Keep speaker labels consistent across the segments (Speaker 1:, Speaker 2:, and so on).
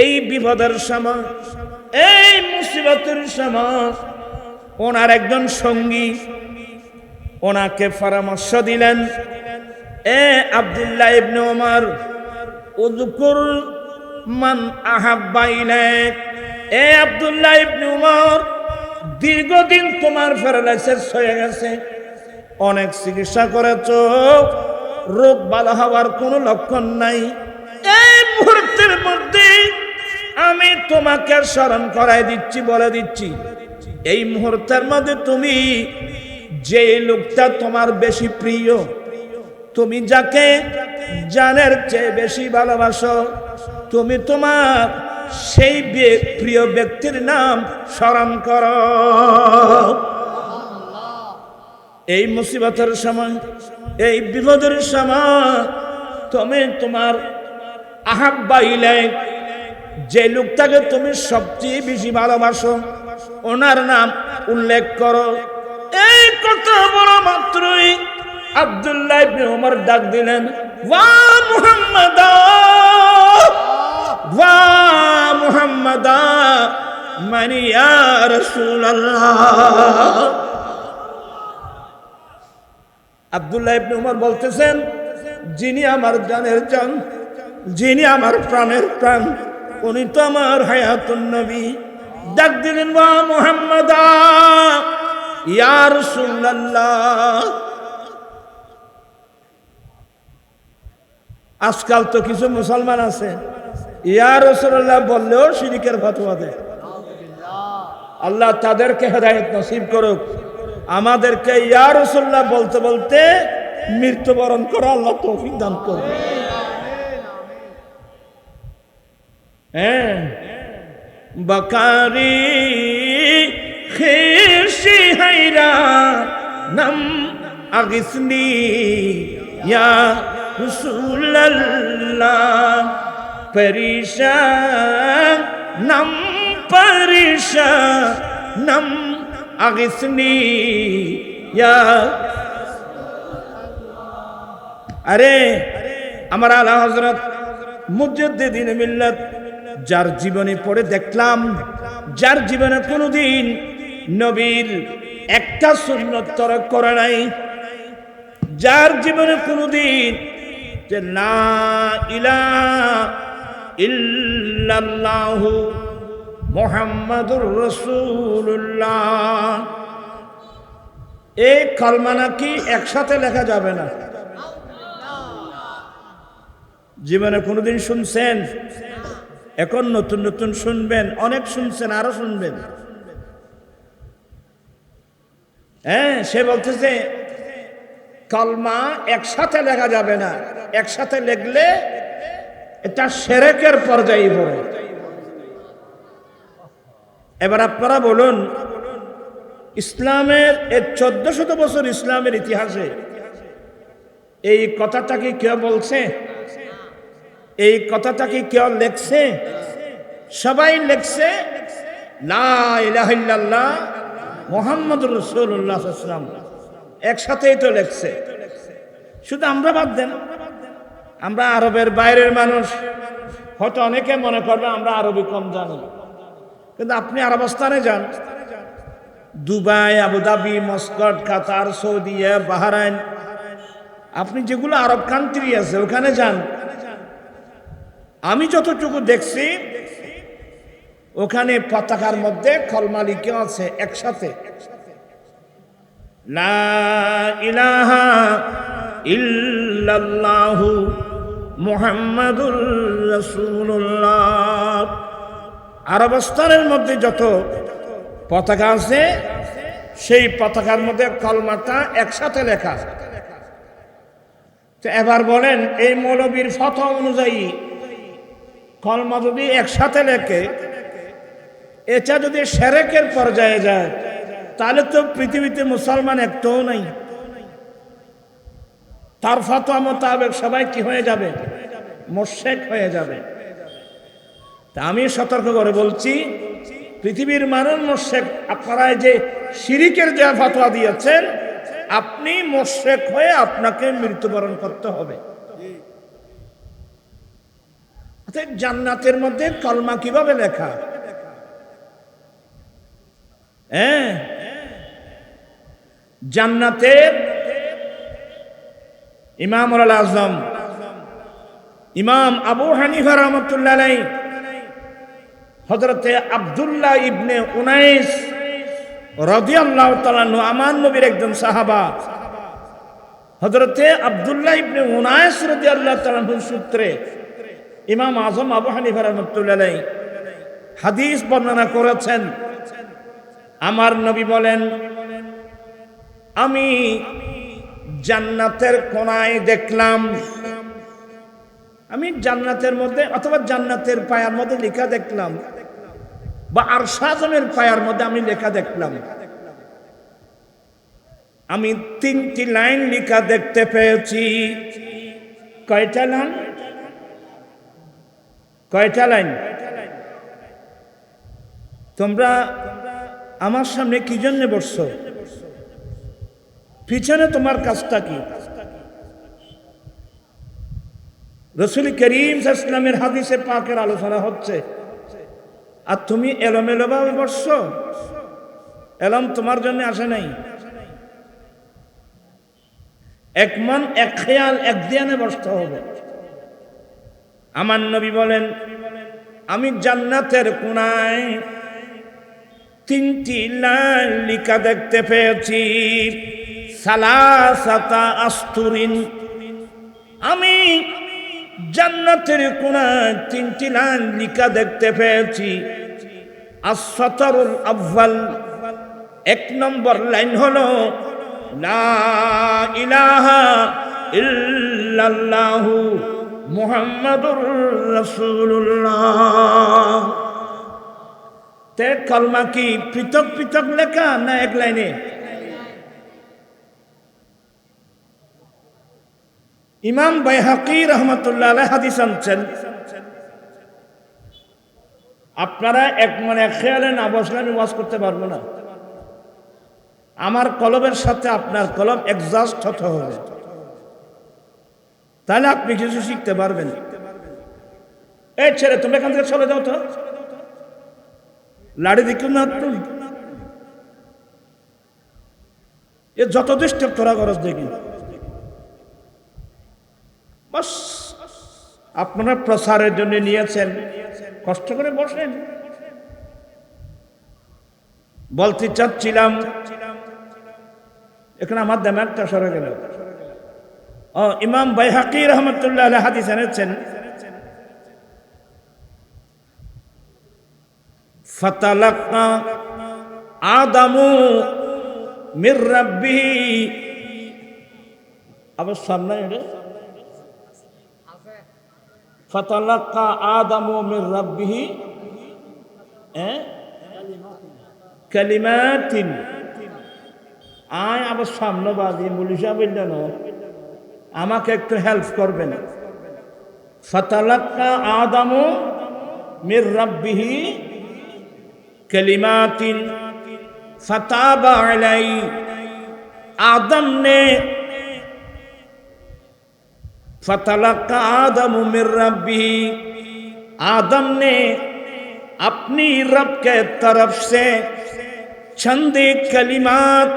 Speaker 1: এই বিপদের সময়, এই মুসিবতের সময় ওনার একজন সঙ্গী ওনাকে পরামর্শ দিলেন, এ আব্দুল্লাহ ইবনে ওমর, উযকুর মান আহাব্বা ইলাইক। এ আব্দুল্লাহ ইবনে ওমর, দীর্ঘদিন তোমার প্যারালাইসিস হয়ে গেছে, অনেক চিকিৎসা করেছো, রোগ ভালো হওয়ার কোনো লক্ষণ নাই। এই মুহূর্তের মধ্যে আমি তোমাকে স্মরণ করাই দিচ্ছি, বলে দিচ্ছি, এই মুহূর্তের মধ্যে তুমি যে লোকটা তোমার বেশি প্রিয়, তুমি যাকে জানের চেয়ে বেশি ভালোবাসো, তুমি তোমার সেই প্রিয় ব্যক্তির নাম স্মরণ করো। এই মুসিবতের সময়, এই বিপদের সময় তুমি তোমার আহাব্বা ইলাইক, যে লোকটাকে তুমি সবচেয়ে বেশি ভালোবাসো, ওনার নাম উল্লেখ করো। এই কথা বলা মাত্রই আব্দুল্লাহ ইবনে ওমর ডাক দিলেন, ওয়া মুহাম্মাদা, ওয়া মুহাম্মাদা, মানে ইয়া রাসূলুল্লাহ। আব্দুল্লাহ ইবনে ওমর বলতেছেন, যিনি আমার জানের জান, যিনি আমার প্রাণের প্রাণ, উনি তো আমার হায়াতুন নবী। ডাক দিলেন, ওয়া মুহাম্মাদা, ইয়া রাসূলুল্লাহ। আজকাল তো কিছু মুসলমান আছে ইয়া রাসূলুল্লাহ বললেও শিরকের ফতোয়া দেয়। আল্লাহ তাদেরকে হেদায়েত নসিব করুক। আমাদেরকে ইয়া রাসূলুল্লাহ বলতে বলতে মৃত্যুবরণ করা আল্লাহ তৌফিক দান করুন। হ্যাঁ, বাকারি খিশি হাইরা নাম আগিসনি ইয়া রাসূলুল্লাহ, পরিশান নাম পরিশান নাম আগিসনি ইয়া। আরে আমার আলা হযরত মুজাদ্দিদিন মিল্লাত, যার জীবনী পড়ে দেখলাম, যার জীবনে কোনোদিন নবীর একটা সুন্নাত তরক করে নাই, যার জীবনে কোনোদিন যে লা ইলাহা ইল্লাল্লাহু মুহাম্মাদুর রাসূলুল্লাহ, এই কালমা নাকি একসাথে লেখা যাবে না। জীবনে কোনোদিন শুনছেন? এখন নতুন নতুন শুনবেন, অনেক শুনছেন, আরো শুনবেন। হ্যাঁ, সে বলতেছে কালমা একসাথে লেখা যাবে না, একসাথে লিখলে এটা শিরকের পর্যায়ে পড়ে। এবার আপনারা বলুন, ইসলামের এই 1400 বছর ইসলামের ইতিহাসে এই কথাটা কি কেউ বলছে? এই কথাটা কি কেউ লেখছে? সবাই লেখছে লা ইলাহা ইল্লাল্লাহ মুহাম্মাদুর রাসূলুল্লাহ সাল্লাল্লাহু আলাইহি ওয়াসাল্লাম, একসাথেই তো লেখছে। শুধু আমরা বাদ দেন, আমরা আরবের বাইরের মানুষ, হয়তো অনেকে মনে করবে আমরা আরবি কম জানি, কিন্তু আপনি আরবস্থানে যান, দুবাই, আবুধাবি, মস্কট, কাতার, সৌদি, বাহরাইন, আপনি যেগুলো আরব কান্ট্রি আছে ওখানে যান, আমি যতটুকু দেখছি ওখানে পতাকার মধ্যে কলমা লিখে আছে একসাথে, লা ইলাহা ইল্লাল্লাহু মুহাম্মাদুর রাসূলুল্লাহ। আরবস্থানের মধ্যে যত পতাকা আছে সেই পতাকার মধ্যে কলমাটা একসাথে লেখা। তো এবার বলেন, এই মৌলবীর ফতোয়া অনুযায়ী কলমা যদি একসাথে লেখে, এটা যদি শিরকের পর্যায়ে যায়, তাহলে তো পৃথিবীতে মুসলমান একটাও নাই। তার ফতোয়া মোতাবেক সবাই কি হয়ে যাবে? মুশরিক হয়ে যাবে। তা আমি সতর্ক করে বলছি, পৃথিবীর মানুষ মুশরিক। আপনারা যে শিরকের যে ফতোয়া দিয়েছেন, আপনি মুশরিক হয়ে আপনাকে মৃত্যুবরণ করতে হবে। জান্নাতের মধ্যে কলমা কিভাবে লেখা? হ্যাঁ, জান্নাতের ইমামুল আজম ইমাম আবু হানিফা রাহমাতুল্লাহ আলাইহি হযরতে আব্দুল্লাহ ইবনে উনাইস রাদিয়াল্লাহু তাআলা আনহু আমার নবীর একজন সাহাবা, হযরতে আব্দুল্লাহ ইবনে উনাইস রাদিয়াল্লাহু তাআলা আনহু সূত্রে ইমাম আজম আবু হানিফা রাহমাতুল্লাহ আলাইহি হাদিস বর্ণনা করেছেন। আমার নবী বলেন, আমি জান্নাতের কোণায় দেখলাম, আমি জান্নাতের মধ্যে অথবা জান্নাতের পায়ার মধ্যে লেখা দেখলাম, বা আরশ আযমের পায়ার মধ্যে আমি লেখা দেখলাম, আমি 3টি লাইন লেখা দেখতে পেয়েছি। কয়টা লাইন? কয়টা লাইন? তোমরা আমার সামনে কি জন্য বসছো? পিছনে তোমার কাজটা কি? রাসূল করিম সাল্লাল্লাহু আলাইহি ওয়াসাল্লামের হাদিসে পাকের আলোচনা হচ্ছে, আর তুমি এলোমেলো ভাবে বসছো। এলম তোমার জন্য আসে নাই। এক মন এক খেয়াল এক ধ্যানে বসতে হবে। আমার নবী বলেন, আমি জান্নাতের কোণায় 3টি লাইন লেখা দেখতে পেয়েছি। সালাসাতা আস্তুরিন, আমি জান্নাতের কোণায় 3টি লাইন লেখা দেখতে পেয়েছি। as-সাতরুল আউয়াল, 1 নম্বর লাইন হলো লা ইলাহা ইল্লাল্লাহু মুহাম্মাদুর রাসূলুল্লাহ। তে কলমা কি পৃথক পৃথক লেখা না এক লাইনে? ইমাম বাইহাকি রাহমাতুল্লাহ আলাইহি হাদিস আনছেন, আপনারা এক মনে এক খেয়ালে না বসলে আমি ওয়াজ করতে পারবো না। আমার কলবের সাথে আপনার কলব অ্যাডজাস্ট হতে হবে, তাহলে আপনি কিছু শিখতে পারবেন। এই ছেলে, তুমি এখান থেকে চলে যাও তো, লাড়ি দিকে না তুমি, এ যত ডিস্টার্ব করা খরচ দেখি। বাস, আপনারা প্রসারের জন্য নিয়েছেন, কষ্ট করে বসেন। বলতে চাচ্ছিলাম, এখানে আমার দামাগটা সরে গেল। ইমাম বাইহাকি রাহমাতুল্লাহ আলাইহি হাদিস এনেছেন, ফাতালাক্কা আদামু মির রাব্বিহি, আবার সামনে এটা ফাতালাক্কা আদামু মির রাব্বিহি কালিমাতিন। আয় আবার সামনে বাজি মুলিশা বললেন, আমাকে একটু হেল্প করবেন। ফাতালাক্কা আদামু মির রাব্বিহি কালিমাতিন ফাতাবা আলাইহি, आदम ने फतलक्का आदम मिर रब्बी, आदम ने अपनी रब के तरफ से छंदे कलिमात,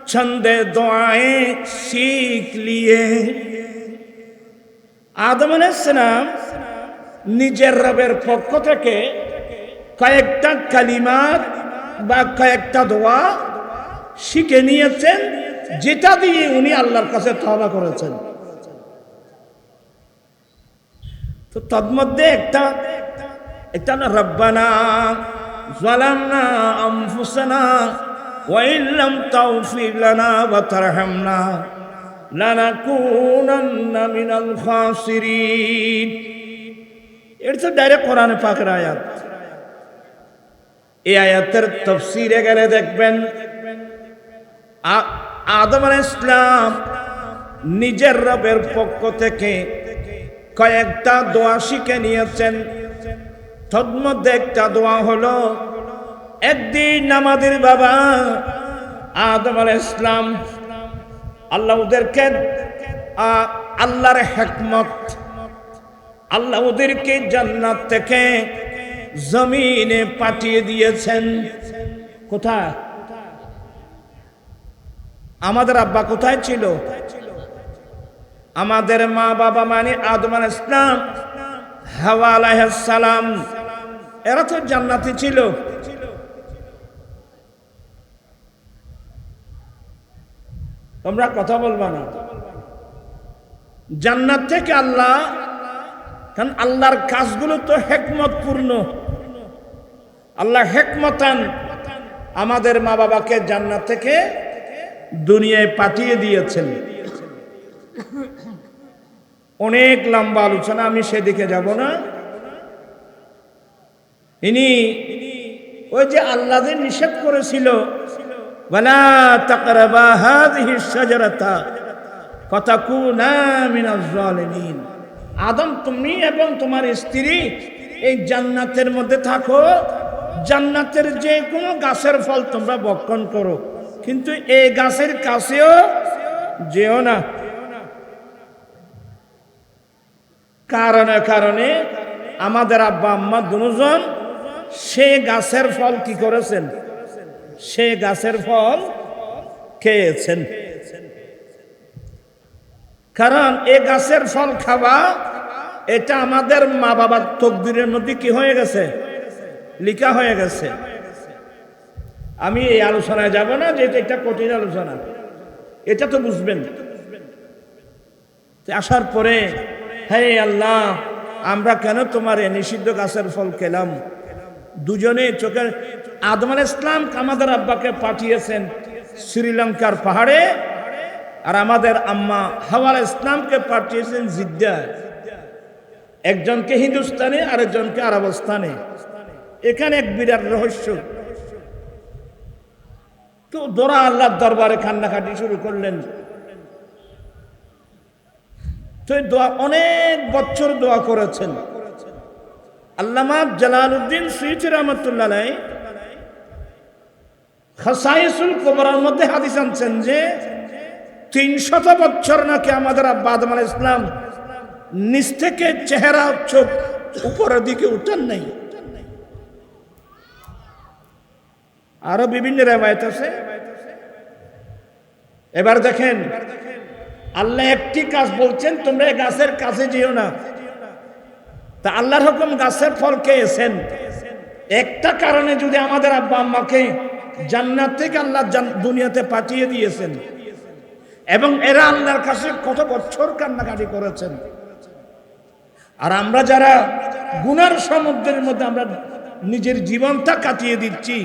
Speaker 1: छंदे दुआएं सीख लिए। आदम अलैहिस्सलाम निजेर रबेर पक्ष थेके कयेकटा कलिमात बा कयेकटा দোয়া শিখে নিয়েছেন, যেটা দিয়ে উনি আল্লাহর কাছে তওবা করেছেন। তো তন্মধ্যে একটা না, রব্বানা যালামনা আনফুসানা ওয়া ইল্লাম তাগফির লানা ওয়া তারহামনা লানাকুনান্না মিনাল খাসিরিন। এটা তো ডাইরেক্ট কোরআনে পাকের আয়াত। এই আয়াতের তাফসীরে গেলে দেখবেন, আদম আলাইহিস সালাম নিজের রবের পক্ষ থেকে কয়েকটা দোয়া শিখে নিয়েছেন। তন্মধ্যে একটা দোয়া হলো, একদিন আমাদের বাবা আদম আলাইহিস সালাম আল্লাহ ওদেরকে আল্লাহর হিকমত, আল্লাহ ওদেরকে জান্নাত থেকে জমিনে পাঠিয়ে দিয়েছেন। কোথায়? আমাদের আব্বা কোথায় ছিল? আমাদের মা বাবা মানে আদম আলাইহিস সালাম, হাওয়া আলাইহিস সালাম, এরা তো জান্নাতে ছিল। তোমরা কথা বলবা না। জান্নাত থেকে আল্লাহ, কারণ আল্লাহর কাজগুলো তো হিকমতপূর্ণ। আল্লাহ হিকমতান আমাদের মা বাবাকে জান্নাত থেকে দুনিয়ায় পাঠিয়ে দিয়েছেন। অনেক লম্বা আলোচনা, আমি সেদিকে যাব না। ইনি ওই যে আল্লাহ যে নিষেধ করেছিল, ওয়ালা তাকরাবা হাযিহিশ শাজারাতা ফাতাকুনা মিনাজ জালিমিন, আদম তুমি এবং তোমার স্ত্রী এই জান্নাতের মধ্যে থাকো, জান্নাতের যে কোনো গাছের ফল তোমরা ভক্ষণ করো, কিন্তু এই গাছের কাছেও যেও না। কারণে কারণে আমাদের আব্বা আম্মা দুজন সে গাছের ফল কি করেছেন? সে গাছের ফল খেয়েছেন। কারণ এই গাছের ফল খাওয়া এটা আমাদের মা বাবার তকদিরের মধ্যে কি হয়ে গেছে? লিখা হয়ে গেছে। আমি এই আলোচনায় যাব না, যেটা একটা কঠিন আলোচনা, এটা তো বুঝবেন। আসার পরে, হে আল্লাহ, আমরা কেন তোমার এই নিষিদ্ধ গাছের ফল খেলাম? দুজনে চোখের, আদম আলাইহিস সালাম আমাদের আব্বাকে পাঠিয়েছেন শ্রীলঙ্কার পাহাড়ে, আর আমাদের আম্মা হাওয়া আলাইহিস সালামকে পাঠিয়েছেন জিদ্দায়। একজনকে হিন্দুস্তানে, আরেকজনকে আরবস্তানে। এখানে এক বিরাট রহস্য। তো দোরা আল্লাহর দরবারে কান্নাকাটি শুরু করলেন। তো দোয়া অনেক বছর দোয়া করেছেন। আল্লামা জালালউদ্দিন সুয়ুতী রাহমাতুল্লাহ আলাইহি খাসাইসুল কুবরার মধ্যে হাদিস আনছেন যে 300 বছর নাকি আমাদের আব্বা আদম আলাইহিস সালাম নিচ থেকে চেহারা চোখ উপরের দিকে উঠান নাই। আরো বিভিন্ন রিওয়ায়াত আছে। এবার দেখেন, আল্লাহ একটি কাজ বলছেন, তোমরা এই গাছের কাছে যেও না। তা আল্লাহর হুকুম গাছের ফল খেয়েছেন। একটা কারণে যদি আমাদের আব্বা আম্মাকে জান্নাত থেকে আল্লাহ দুনিয়াতে পাঠিয়ে দিয়েছেন, এবং এরা আল্লাহর কাছে কত বছর কান্নাকাটি করেছেন, আর আমরা যারা গুনার সমুদ্রের মধ্যে আমরা নিজের জীবনটা কাটিয়ে দিচ্ছি,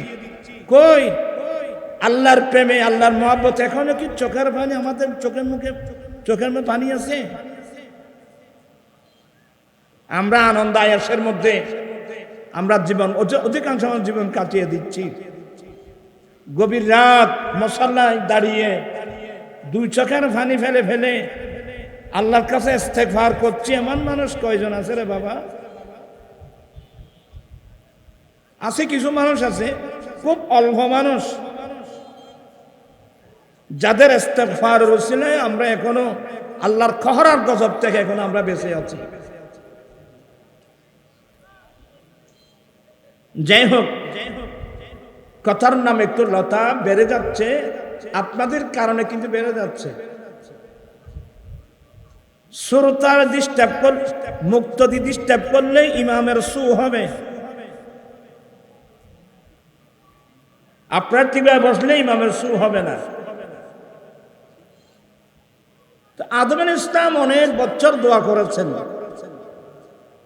Speaker 1: কই আল্লাহর প্রেমে, আল্লাহর মহব্বত এখনো কি চোখের পানি আমাদের চোখের মধ্যে পানি আছে? আমরা আনন্দ আয়াসের মধ্যে আমরা জীবন অধিকাংশ জীবন কাটিয়ে দিচ্ছি। গভীর রাত মুসাল্লায় দাঁড়িয়ে দুই চোখের পানি ফেলে ফেলে আল্লাহর কাছে ইস্তেগফার করছি। এমন মানুষ কয়জন আছে রে বাবা? আছে, কিছু মানুষ আছে, খুব অল্প মানুষ, যাদের ইস্তেগফারের উসিলায় আমরা এখনো আল্লাহর কহরার গজব থেকে এখনো আমরা বেঁচে আছি। যাই হোক, কথার নাম একটু লতা বেড়ে যাচ্ছে, আপনাদের কারণে কিন্তু বেড়ে যাচ্ছে। শ্রোতার ডিস্টার্ব করলে, মুক্তদি ডিস্টার্ব করলে ইমামের সু হবে। আপনার টিভায় বসলে ইমামের সু হবে না। তো আদম আলাইহিস সালাম অনেক বছর দোয়া করেছেন।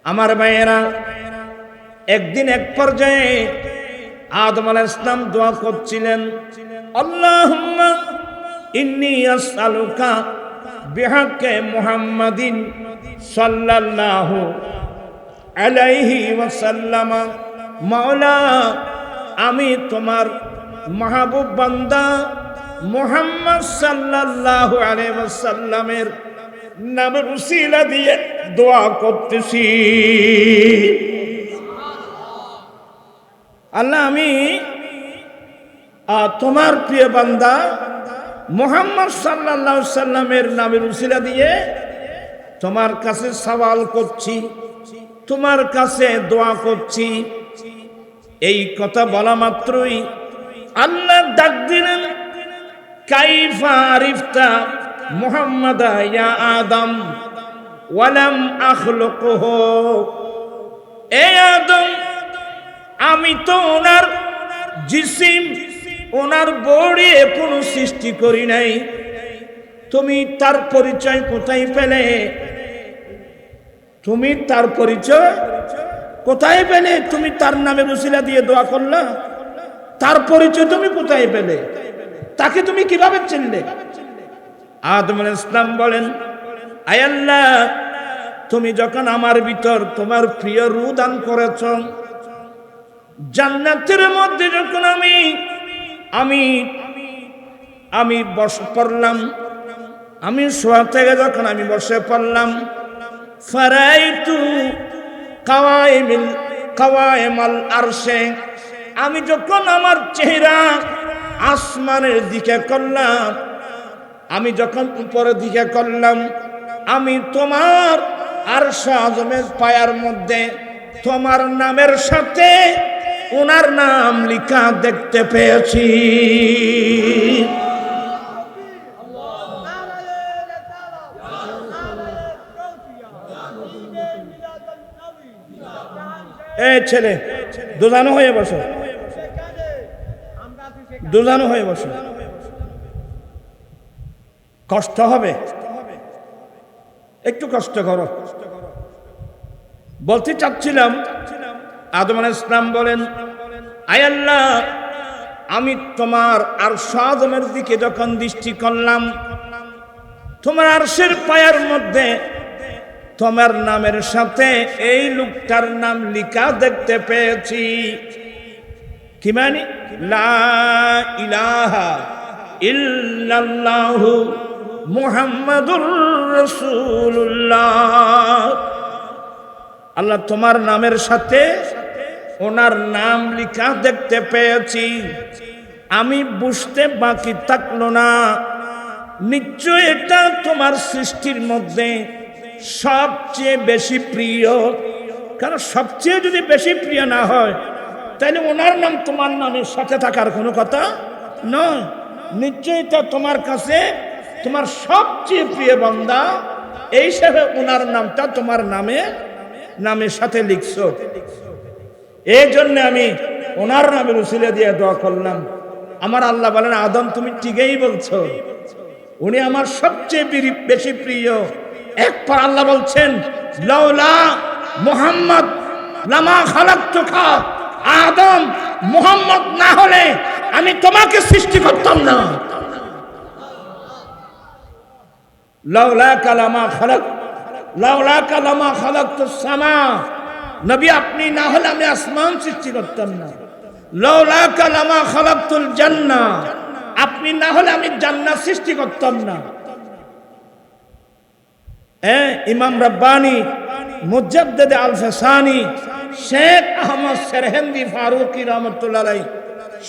Speaker 1: আমার ভাইয়েরা, একদিন এক পর্যায়ে আদম আলাইহিস সালাম দোয়া করছিলেন, আল্লাহুম্মা ইন্নী আসআলুকা বিহাক্কি মুহাম্মাদিন সাল্লাল্লাহু আলাইহি ওয়াসাল্লাম, মাওলা আমি তোমার মাহবুব বান্দা মুহাম্মদ সাল্লাল্লাহু আলাইহি ওয়াসাল্লামের নামের উসিলা দিয়ে দোয়া করতেছি। আল্লাহ, আমি তোমার প্রিয় বান্দা মুহাম্মদ সাল্লাল্লাহু আলাইহি ওয়াসাল্লামের নামের উসিলা দিয়ে তোমার কাছে সওয়াল করছি, তোমার কাছে দোয়া করছি। এই কথা বলা মাত্রই আল্লাহ ডাক দিলেন, কাইফা আরিফতা মুহাম্মাদা ইয়া আদম ওয়ালাম আখলুকুহু। এ আদম, আমি তো ওনার জিসিম, ওনার বডি এখনো সৃষ্টি করি নাই, তুমি তার পরিচয় কোথায় পেলে? তুমি তার পরিচয় কোথায় পেলে? তুমি তার নামে উসিলা দিয়ে দোয়া করলা, তার পরিচয় তুমি কোথায় পেলে? তাকে তুমি কিভাবে চিনলে? আদম আলাইহিস সালাম বলেন, আয় আল্লাহ, তুমি যখন আমার ভিতর তোমার প্রিয় রূহ দান করেছ, জান্নাতের মধ্যে যখন আমি বসে পড়লাম, আমি শোয়া থেকে যখন আমি বসে পড়লাম, ফারাইতু কাওয়াইমাল আরশে, আমি যখন আমার চেহারা আসমানের দিকে করলাম, আমি যখন উপরের দিকে করলাম, আমি তোমার আরশ আযমের পায়ার মধ্যে তোমার নামের সাথে ওনার নাম লেখা দেখতে পেয়েছি। এই ছেলে, দোজানো হয়ে বসো, দোজানো হয়ে বসো, কষ্ট হবে, একটু কষ্ট করো। বলতে চাচ্ছিলাম, আদম আলাইহিস সালাম বলেন, আয় আল্লাহ, আমি তোমার আরশ আযমের দিকে যখন দৃষ্টি করলাম, তোমার আরশের পায়ের মধ্যে তোমার নামের সাথে এই লোকটার নাম লেখা দেখতে পেয়েছি। কি মানে? লা ইলাহা ইল্লাল্লাহু মুহাম্মাদুর রাসূলুল্লাহ। আল্লাহ, তোমার নামের সাথে ওনার নাম লেখা দেখতে পেয়েছি। আমি বুঝতে বাকি থাকলো না, নিশ্চয় এটা তোমার সৃষ্টির মধ্যে সবচেয়ে বেশি প্রিয়। কারণ সবচেয়ে যদি বেশি প্রিয় না হয়, তাহলে ওনার নাম তোমার নামের সাথে থাকার কোনো কথা নয়। নিশ্চয়ই এটা তোমার কাছে তোমার সবচেয়ে প্রিয় বান্দা, এই হিসাবে ওনার নামটা তোমার নামের সাথে লিখছো। এই জন্য আমি ওনার নামের উসিলা দিয়ে দোয়া করলাম। আমার আল্লাহ বলেন, আদম, তুমি ঠিকই বলছো, উনি আমার সবচেয়ে বেশি প্রিয়। একবার আল্লাহ বলছেন, লাউলা মুহাম্মদ লামা খালাকতুকা। আদম, মুহাম্মদ না হলে আমি তোমাকে সৃষ্টি করতাম না। লাউলা কালামা খালাকতুস সামা। নবী, আপনি না হলে আমি আসমান সৃষ্টি করতাম না। লাউলা কালামা খালাকতুল জান্নাহ। আপনি না হলে আমি জান্নাত সৃষ্টি করতাম না। ইমাম রব্বানি, মুজাদ্দিদ আল ফাসানি, শেখ আহমদ সেরহিন্দি ফারুকি রহমতুল্লাহ আলাইহি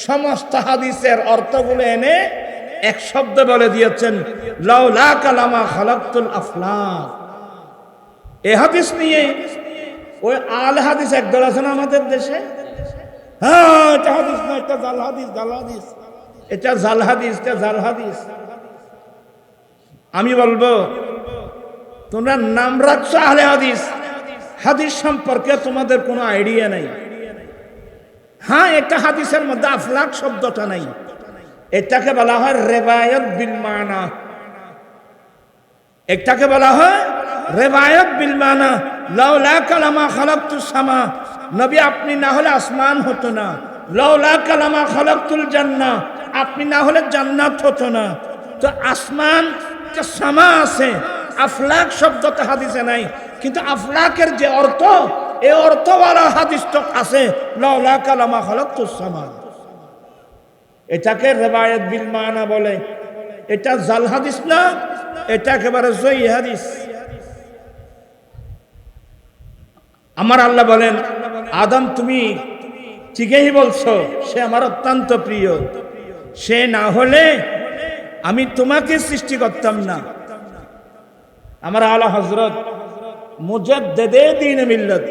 Speaker 1: সমস্ত হাদিসের অর্থগুলো এনে এক শব্দ বলে দিয়েছেন, লাউলা কালামা খালাকতুল আফলাক। এই হাদিস নিয়ে ওই আল হাদিস একদল আছে না আমাদের দেশে, হ্যাঁ এটা হাদিস না, এটা জাল হাদিস, এটা জাল হাদিস, এটা জাল হাদিস। আমি বলবো, তোমরা নাম রাখছো আহলে হাদিস, হাদিস সম্পর্কে তোমাদের কোনো আইডিয়া নাই। হ্যাঁ, একটা হাদিসের মধ্যে আফলাক শব্দটা নাই, এটাকে বলা হয় রিওয়ায়াত বিল মানা। এটাকে বলা হয় রিওয়ায়াত বিল মানা। লাউলা কালামা খালাকতুস সামা। নবী, আপনি না হলে আসমান হতো না। লাউলা কালামা খালাকতুল জান্নাহ। আপনি না হলে জান্নাত হতো না। তো আসমান যে সামা আছে, আফলাক শব্দটা হাদিসে নাই, কিন্তু আফলাকের যে অর্থ, এই অর্থওয়ালা হাদিস তো আছে, লাউলা কালামা খালাকতুস সামা। এটাকে রিওয়ায়াত বিল মানা বলে। এটা জাল হাদিস না, এটা একেবারে সহিহ হাদিস। আমার আল্লাহ বলেন, আদম, তুমি ঠিকই বলছো, সে আমার অত্যন্ত প্রিয়। সে না হলে আমি তোমাকে সৃষ্টি করতাম না। আমার আলা হযরত মুজাদ্দিদে দ্বীন মিল্লাত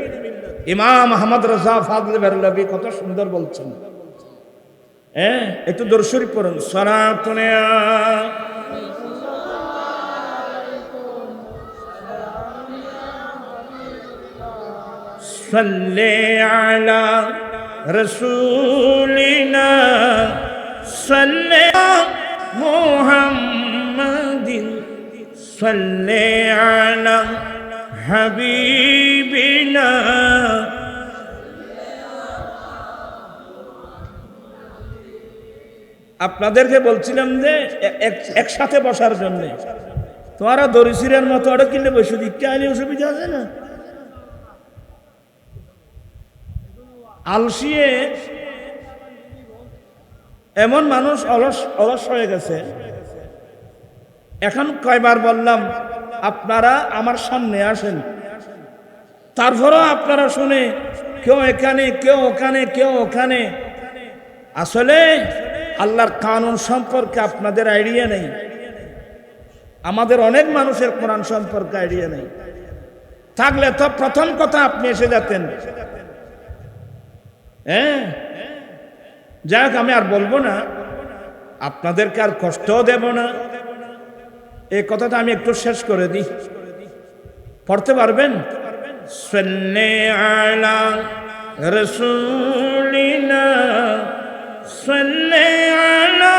Speaker 1: ইমাম আহমদ রাজা ফাজলে বেরলভী কত সুন্দর বলছেন। হ্যাঁ, একটু দরুদ শরীফ পড়ুন। সালাতুন সাল্লি আলা রাসূলিনা সাল্লি মুহাম্মাদিন সাল্লি আলা হাবিবিনা। আপনাদেরকে বলছিলাম যে একসাথে বসার জন্য, তোমারা দরিসিরের মতো ওটা কিনলে বসে দিকতে আইলে অসুবিধা আছে না? আলসিয়ে এমন মানুষ অলস অলস হয়ে গেছে। এখন কয়বার বললাম আপনারা আমার সামনে আসেন, তারপরও আপনারা শুনে কেউ এখানে কেউ ওখানে কেউ ওখানে। আসলে আল্লাহর কানুন সম্পর্কে আপনাদের আইডিয়া নেই, আমাদের অনেক মানুষের কোরআন সম্পর্কে আইডিয়া নেই। থাকলে তো প্রথম কথা আপনি এসে যেতেন। হ্যাঁ, যাক, আমি আর বলবো না, আপনাদেরকে আর কষ্টও দেব না। এই কথাটা আমি একটু শেষ করে দিই, পড়তে পারবেন? সাল্লি আলা রাসূলিনা সাল্লি আলা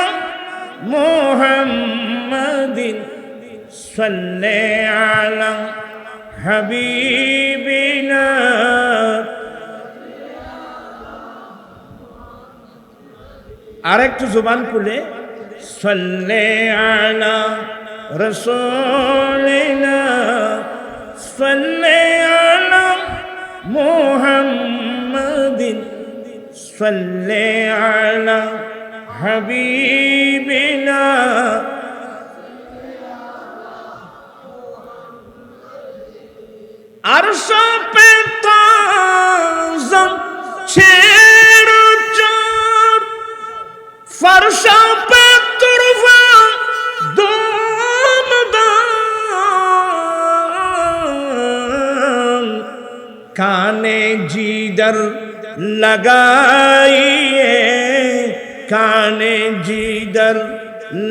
Speaker 1: মুহাম্মাদিন সাল্লি আলা হাবিবিনা। আরেকটু জবান খুলে সাল্লি আলা রাসূলিনা সাল্লি আলা মুহাম্মাদিন সাল্লি আলা হাবিবিনা। আরশ পে তাজম ছেড়ো চোর फर्श पे तुरफा दोमदान काने जिधर लगाइए काने जिधर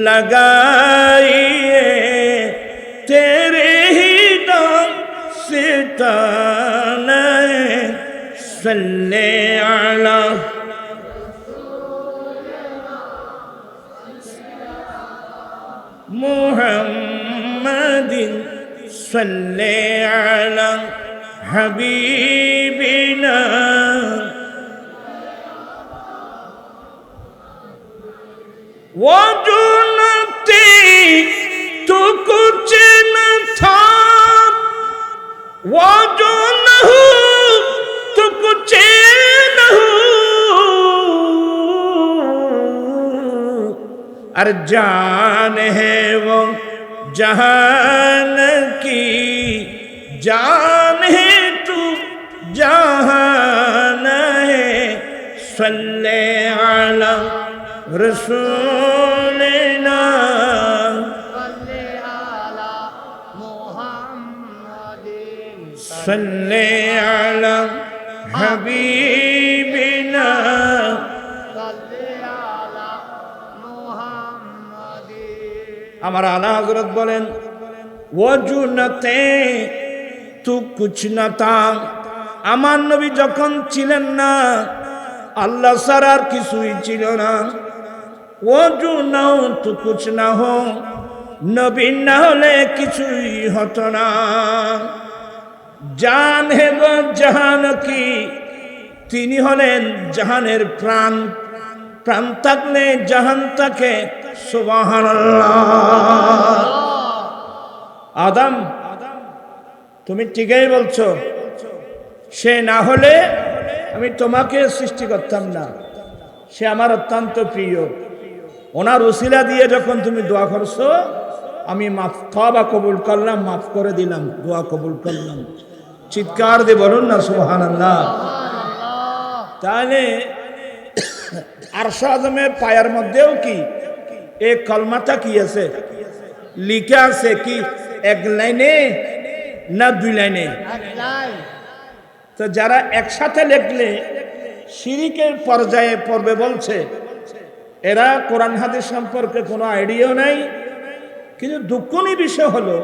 Speaker 1: लगाइए तेरे ही नाम से ताने सल्ले अला मुहम्मदिन सल्ले अला हबीबिना। वो जो न थी तो कुछ न था, वो जो न हो तो कुछ न हो। अरे जान है वो जहान की, जान है तू जहान है। सल्ले अला रसूलिना सल्ले अला मुहम्मदिन सल्ले अला हबीबिना। আমার আলা হযরত বলেন ওয়াজু নতে তু কুছ না তা। আমার নবী যখন ছিলেন না আল্লাহ ছাড়া আর কিছুই ছিল না। ওয়াজু নাও তু কুছ না হো, নবী না হলে কিছুই হতো না। জান হে গো জাহান কি, তিনি হলেন জাহানের প্রাণ। প্রাণ থাকলে জাহান থাকে। সুবহানাল্লাহ। আদম, তুমি ঠিকই বলছো, সে না হলে আমি তোমাকে সৃষ্টি করতাম না। সে আমার অত্যন্ত প্রিয়। ওনার উসিলা দিয়ে যখন তুমি দোয়া করছো, আমি তওবা কবুল করলাম, মাফ করে দিলাম, দোয়া কবুল করলাম। চিৎকার দিয়ে বলুন না সুবহানাল্লাহ। তাহলে আরশ আজমের পায়ার মধ্যেও কি এই কলমাটা কি আছে, লিখা আছে কি এক লাইনে? না 2 লাইনে? তো যারা একসাথে লিখলে শিরিকের পর্যায়ে পড়বে বলছে, এরা কোরআন হাদিস সম্পর্কে কোনো আইডিয়াও নাই। কিন্তু দুঃখনীয় বিষয় হলো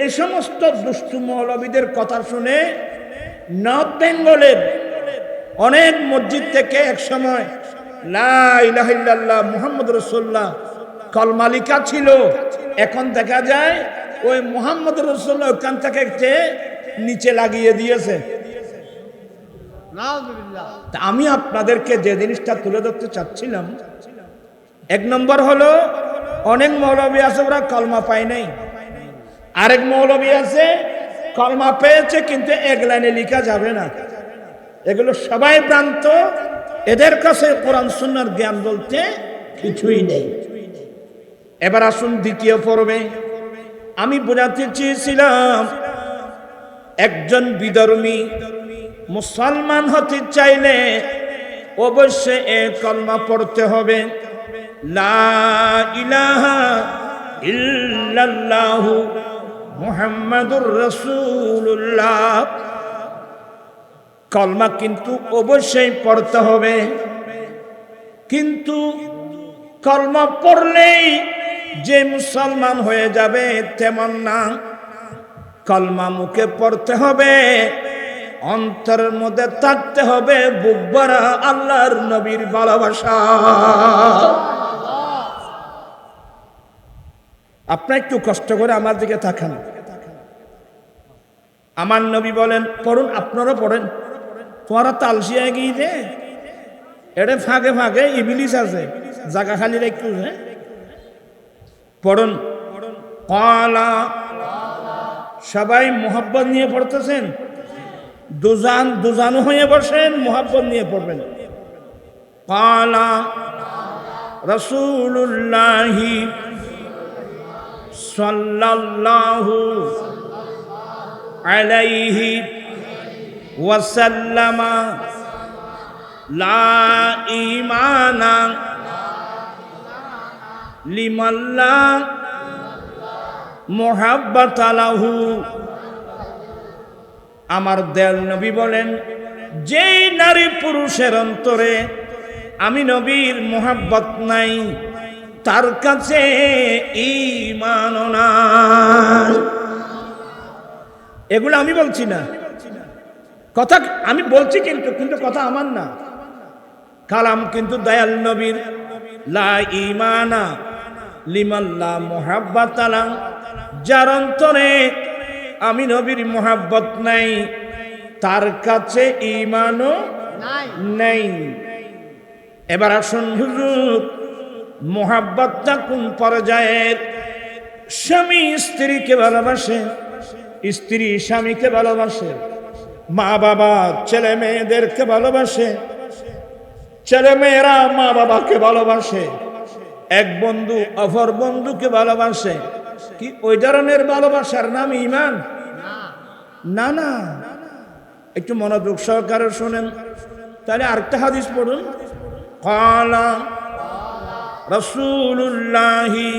Speaker 1: এই সমস্ত দুষ্টু মৌলবীদের কথা শুনে নর্থ বেঙ্গলের অনেক মসজিদ থেকে একসময় লা ইলাহা ইল্লাল্লাহ মুহাম্মদ রাসূলুল্লাহ কলমা লেখা ছিল, এখন দেখা যায় ওই মুহাম্মদ রাসূলুল্লাহ ওখান থেকে নিচে লাগিয়ে দিয়েছে। আমি আপনাদেরকে যে জিনিসটা তুলে ধরতে চাচ্ছিলাম, 1 নম্বর হলো অনেক মৌলবী আছে ওরা কলমা পায় নাই, আরেক মৌলবী আছে কলমা পেয়েছে কিন্তু 1 লাইনে লেখা যাবে না। এগুলো সবাই ভ্রান্ত, এদের কাছে কোরআন সুন্নাহর জ্ঞান বলতে কিছুই নেই। এবার আসুন দ্বিতীয় পর্বে। আমি বোঝাতে চেয়েছিলাম একজন বিধর্মী মুসলমান হতে চাইলে অবশ্যই এই কলমা পড়তে হবে, লা ইলাহা ইল্লাল্লাহু মুহাম্মাদুর রাসূলুল্লাহ। কলমা কিন্তু অবশ্যই পড়তে হবে, কিন্তু কলমা পড়লেই যে মুসলমান হয়ে যাবে তেমন না। কলমা মুখে পড়তে হবে, অন্তরের মধ্যে থাকতে হবে বুক ভরা আল্লাহর নবীর ভালোবাসা। আপনি একটু কষ্ট করে আমার দিকে তাকান। আমার নবী বলেন পড়ুন, আপনারা পড়েন। তোমারা তালসিয়া গিয়ে দে এটা ফাঁকে ফাঁকে ইবলিস আছে, জায়গা খালি একটু পড়ুন। ক্বালা, সবাই মোহাব্বত নিয়ে পড়তেছেন, দুজানু হয়ে বসেন, মোহাব্বত নিয়ে পড়বেন। ক্বালা রাসূলুল্লাহি সাল্লাল্লাহু আলাইহি ওয়াসাল্লামা লা ঈমানা লিমান লা মুহাব্বাতা লাহু। আমার দয়াল নবী বলেন, যেই নারী পুরুষের অন্তরে আমি নবীর মোহাব্বত নাই তার কাছে ঈমান নাই। এগুলো আমি বলছি না, কথা আমি বলছি কিন্তু কথা আমার না, কালাম কিন্তু দয়াল নবীর। লা ঈমানা লিমান লা মুহাব্বাতা লাহু, যার অন্তরে আমি নবীর মোহাব্বত নাই তার কাছে ঈমানও নাই। এবার আসুন হুজুর, মোহাব্বতটা কোন পর্যায়ের? স্বামী স্ত্রীকে ভালোবাসে, স্ত্রী স্বামীকে ভালোবাসে, মা বাবা ছেলে মেয়েদেরকে ভালোবাসে, ছেলে মেয়েরা মা বাবাকে ভালোবাসে, এক বন্ধু অপর বন্ধুকে ভালোবাসে। কি ওই ধরনের ভালোবাসার নাম ঈমান? না না, একটু মনোযোগ সহকারে শুনেন। তাহলে আরেকটা হাদিস পড়ুন। ক্বালা রাসূলুল্লাহি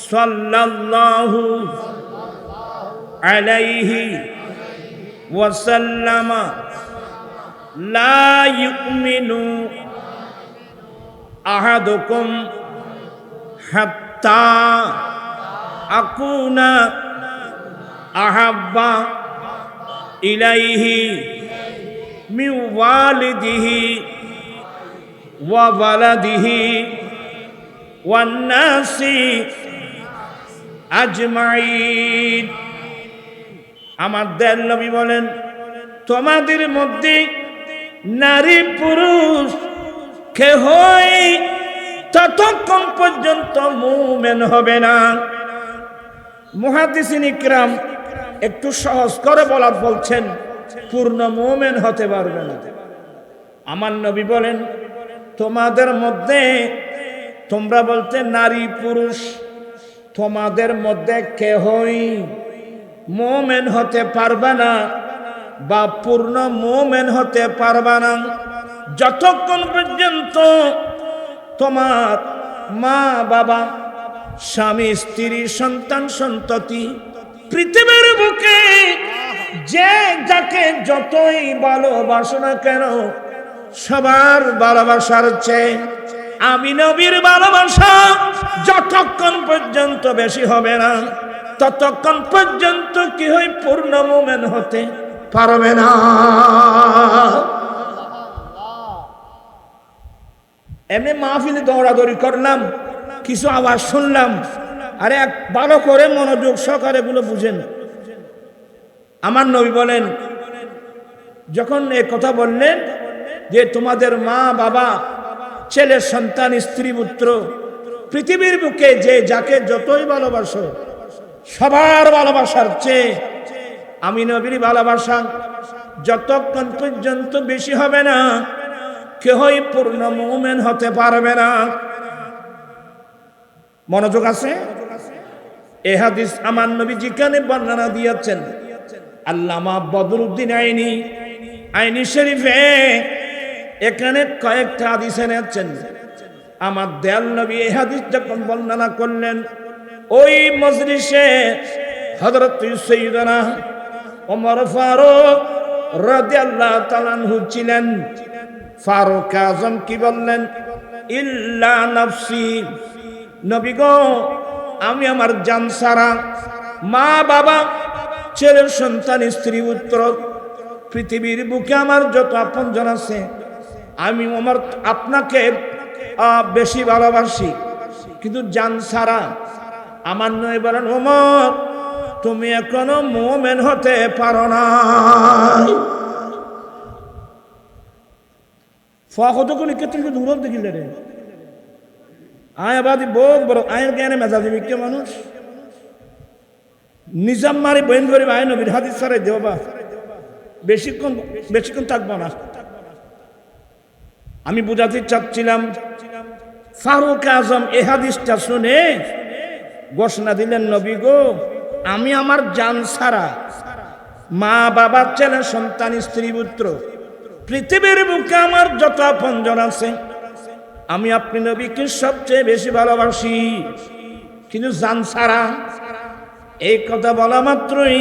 Speaker 1: সাল্লাল্লাহু আলাইহি ওয়াসাল্লামা লা ইউমিনু আহাদুকুম হাত্তা আকুনা আহাব্বা ইলাইহি মিন ওয়ালিদিহি ওয়া ওয়ালাদিহি ওয়ান নাসি আজমাইন। আমার দয়াল নবী বলেন, তোমাদের মধ্যে নারী পুরুষ কেহই ততক্ষণ পর্যন্ত মুমিন হবে না। মুহাদ্দিসিন ইকরাম একটু সহজ করে বলছেন, পূর্ণ মুমিন হতে পারবে না। আমার নবী বলেন, তোমাদের মধ্যে, তোমরা বলতে নারী পুরুষ, তোমাদের মধ্যে কেহই মুমিন হতে পারবে না বা পূর্ণ মুমিন হতে পারবে না যতক্ষণ পর্যন্ত তোমার মা বাবা স্বামী স্ত্রী সন্তান সন্ততি পৃথিবীর বুকে যে যাকে যতই ভালোবাসো না কেন সবার ভালোবাসার চেয়ে আমি নবীর ভালোবাসা যতক্ষণ পর্যন্ত বেশি হবে না ততক্ষণ পর্যন্ত কি হয় পূর্ণ মুমিন হতে পারবে না। এমনি মাহফিলে দৌড়াদৌড়ি করলাম, কিছু আওয়াজ শুনলাম, আরে ভালো করে মনোযোগ সহকারে এগুলো বুঝেন। আমার নবী বলেন, যখন এই কথা বললেন যে তোমাদের মা বাবা ছেলে সন্তান স্ত্রী পুত্র পৃথিবীর বুকে যে যাকে যতই ভালোবাসো সবার ভালোবাসার চেয়ে আমি নবীর ভালোবাসা যতক্ষণ পর্যন্ত বেশি হবে না কেহই পূর্ণ মুমিন হতে পারবে না। মনোযোগ আছে? এই হাদিস আমার নবী যেখানে বর্ণনা দিয়েছেন আল্লামা বদরুদ্দিন আইনি শরীফে এখানে কয়েকটা হাদিস এনেছেন। আমার দয়াল নবী এই হাদিস যখন বর্ণনা করলেন ওই মজলিসে হযরত সাইয়্যিদানা ওমর ফারুক রাদিয়াল্লাহু তাআলা আনহু ছিলেন। ফারুক আযম কি বললেন? ইল্লা নাফসি, নবী গো আমি আমার জান ছাড়া মা বাবা ছেলে সন্তান স্ত্রী পুত্র পৃথিবীর বুকে আমার যত আপনজন আছে আমি ওমর আপনাকে বেশি ভালোবাসি, কিন্তু জান ছাড়া আমার নয় বলেন ওমর তুমি এখনো মুমিন হতে পারো না। কতক্ষণ ক্ষেত্রে দূর দেখিলে রে আয় আবাদি বোক বড় আয়ের জ্ঞানে মেজাজি বিজ্ঞ মানুষ নিজাম মারি বইন করি আয় নবীর হাদিস ছাড়াই দেবা বেশিক্ষণ থাকবো না। আমি বুঝাতে চাচ্ছিলাম ফারুক আজম এ হাদিসটা শুনে ঘোষণা দিলেন নবী গো আমি আমার জান ছাড়া মা বাবা ছেলে সন্তান স্ত্রী পুত্র পৃথিবীর বুকে আমার যত আপনজন আছে আমি আপনি নবীকে সবচেয়ে বেশি ভালোবাসি, কিন্তু জান ছাড়া। এই কথা বলা মাত্রই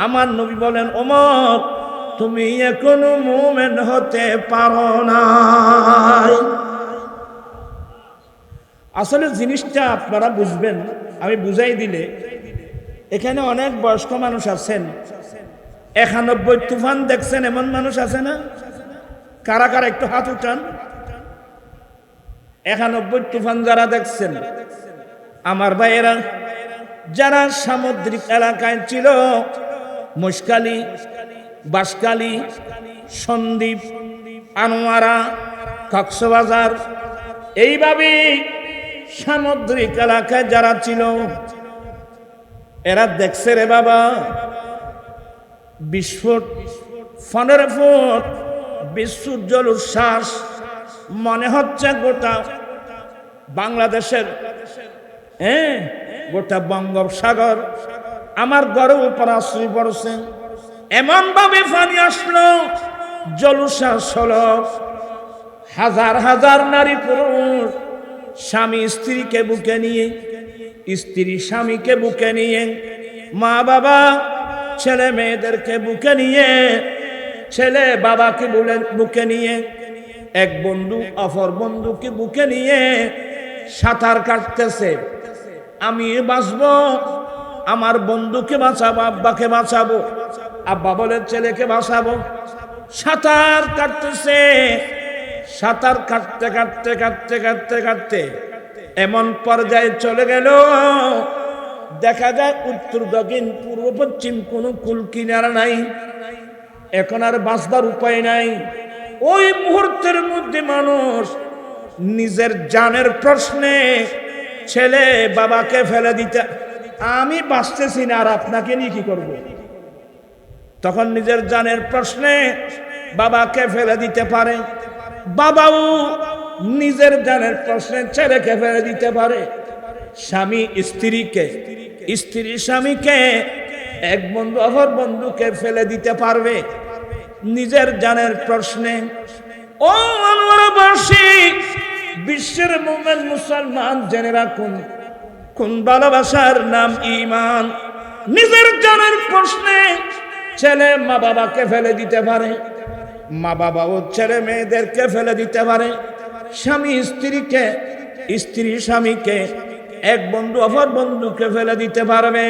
Speaker 1: আমার নবী বলেন ওমর তুমি এখনো মুমিন হতে পারো না। আসলে জিনিসটা আপনারা বুঝবেন, আমি বুঝাই দিলে এখানে অনেক বয়স্ক মানুষ আছেন, 91 তুফান দেখছেন এমন মানুষ আছে না? কারা কারা একটু হাত উঠান। 91 তুফান যারা দেখছেন আমার ভাইয়েরা, যারা সামুদ্রিক এলাকায় ছিল মশকালী বাঁশখালী সন্দ্বীপ আনোয়ারা কক্সবাজার এইভাবে সামুদ্রিক এলাকায় যারা ছিল এরা দেখছে রে বাবা 20 ফুট 15 ফুট বিশ্বজল উচ্ছ্বাস, মনে হচ্ছে গোটা বাংলাদেশের গোটা বঙ্গোপসাগর আমার ঘরের উপর আশ্রয় পড়ছে। এমন ভাবে পানি আসলো জলুচ্ছ্বাস হলো, হাজার হাজার নারী পুরুষ স্বামী স্ত্রীকে বুকে নিয়ে, স্ত্রী স্বামীকে বুকে নিয়ে, মা বাবা ছেলে মেয়েদেরকে বুকে নিয়ে, ছেলে বাবাকে বুকে নিয়ে, এক বন্ধু অপর বন্ধুকে বুকে নিয়ে সাঁতার কাটতেছে। আমি বাঁচবো, আমার বন্ধুকে বাঁচাবো, আব্বাকে বাঁচাবো, আব্বা বলে ছেলেকে বাঁচাবো। সাঁতার কাটতেছে, সাঁতার কাটতে কাটতে কাটতে কাটতে কাটতে এমন পর্যায়ে চলে গেল দেখা যায় উত্তর দক্ষিণ পূর্ব পশ্চিম কোনো কুল কিনারা নাই, এখন আর বাঁচবার উপায় নাই। ওই মুহূর্তের মধ্যে মানুষ নিজের জানের প্রশ্নে ছেলে বাবাকে ফেলে দিতে, আমি বাঁচতেছি না আর আপনাকে নিয়ে কি করব। তখন নিজের জানের প্রশ্নে বাবাকে ফেলে দিতে পারে, বাবাও নিজের জানের প্রশ্নে ছেলেকে ফেলে দিতে পারে, স্বামী স্ত্রীকে, স্ত্রী স্বামীকে, এক বন্ধু অপর বন্ধুকে ফেলে দিতে পারবে নিজের জানের প্রশ্নে। ও আনোয়ারবাসী, বিশ্বের মুমিন মুসলমান জেনে রাখুন, কোন ভালোবাসার নাম ঈমান। নিজের জানের প্রশ্নে ছেলে মা বাবাকে ফেলে দিতে পারে, মা বাবাও ছেলে মেয়েদেরকে ফেলে দিতে পারে, স্বামী স্ত্রীকে, স্ত্রী স্বামীকে, এক বন্ধু অপর বন্ধুকে ফেলে দিতে পারবে,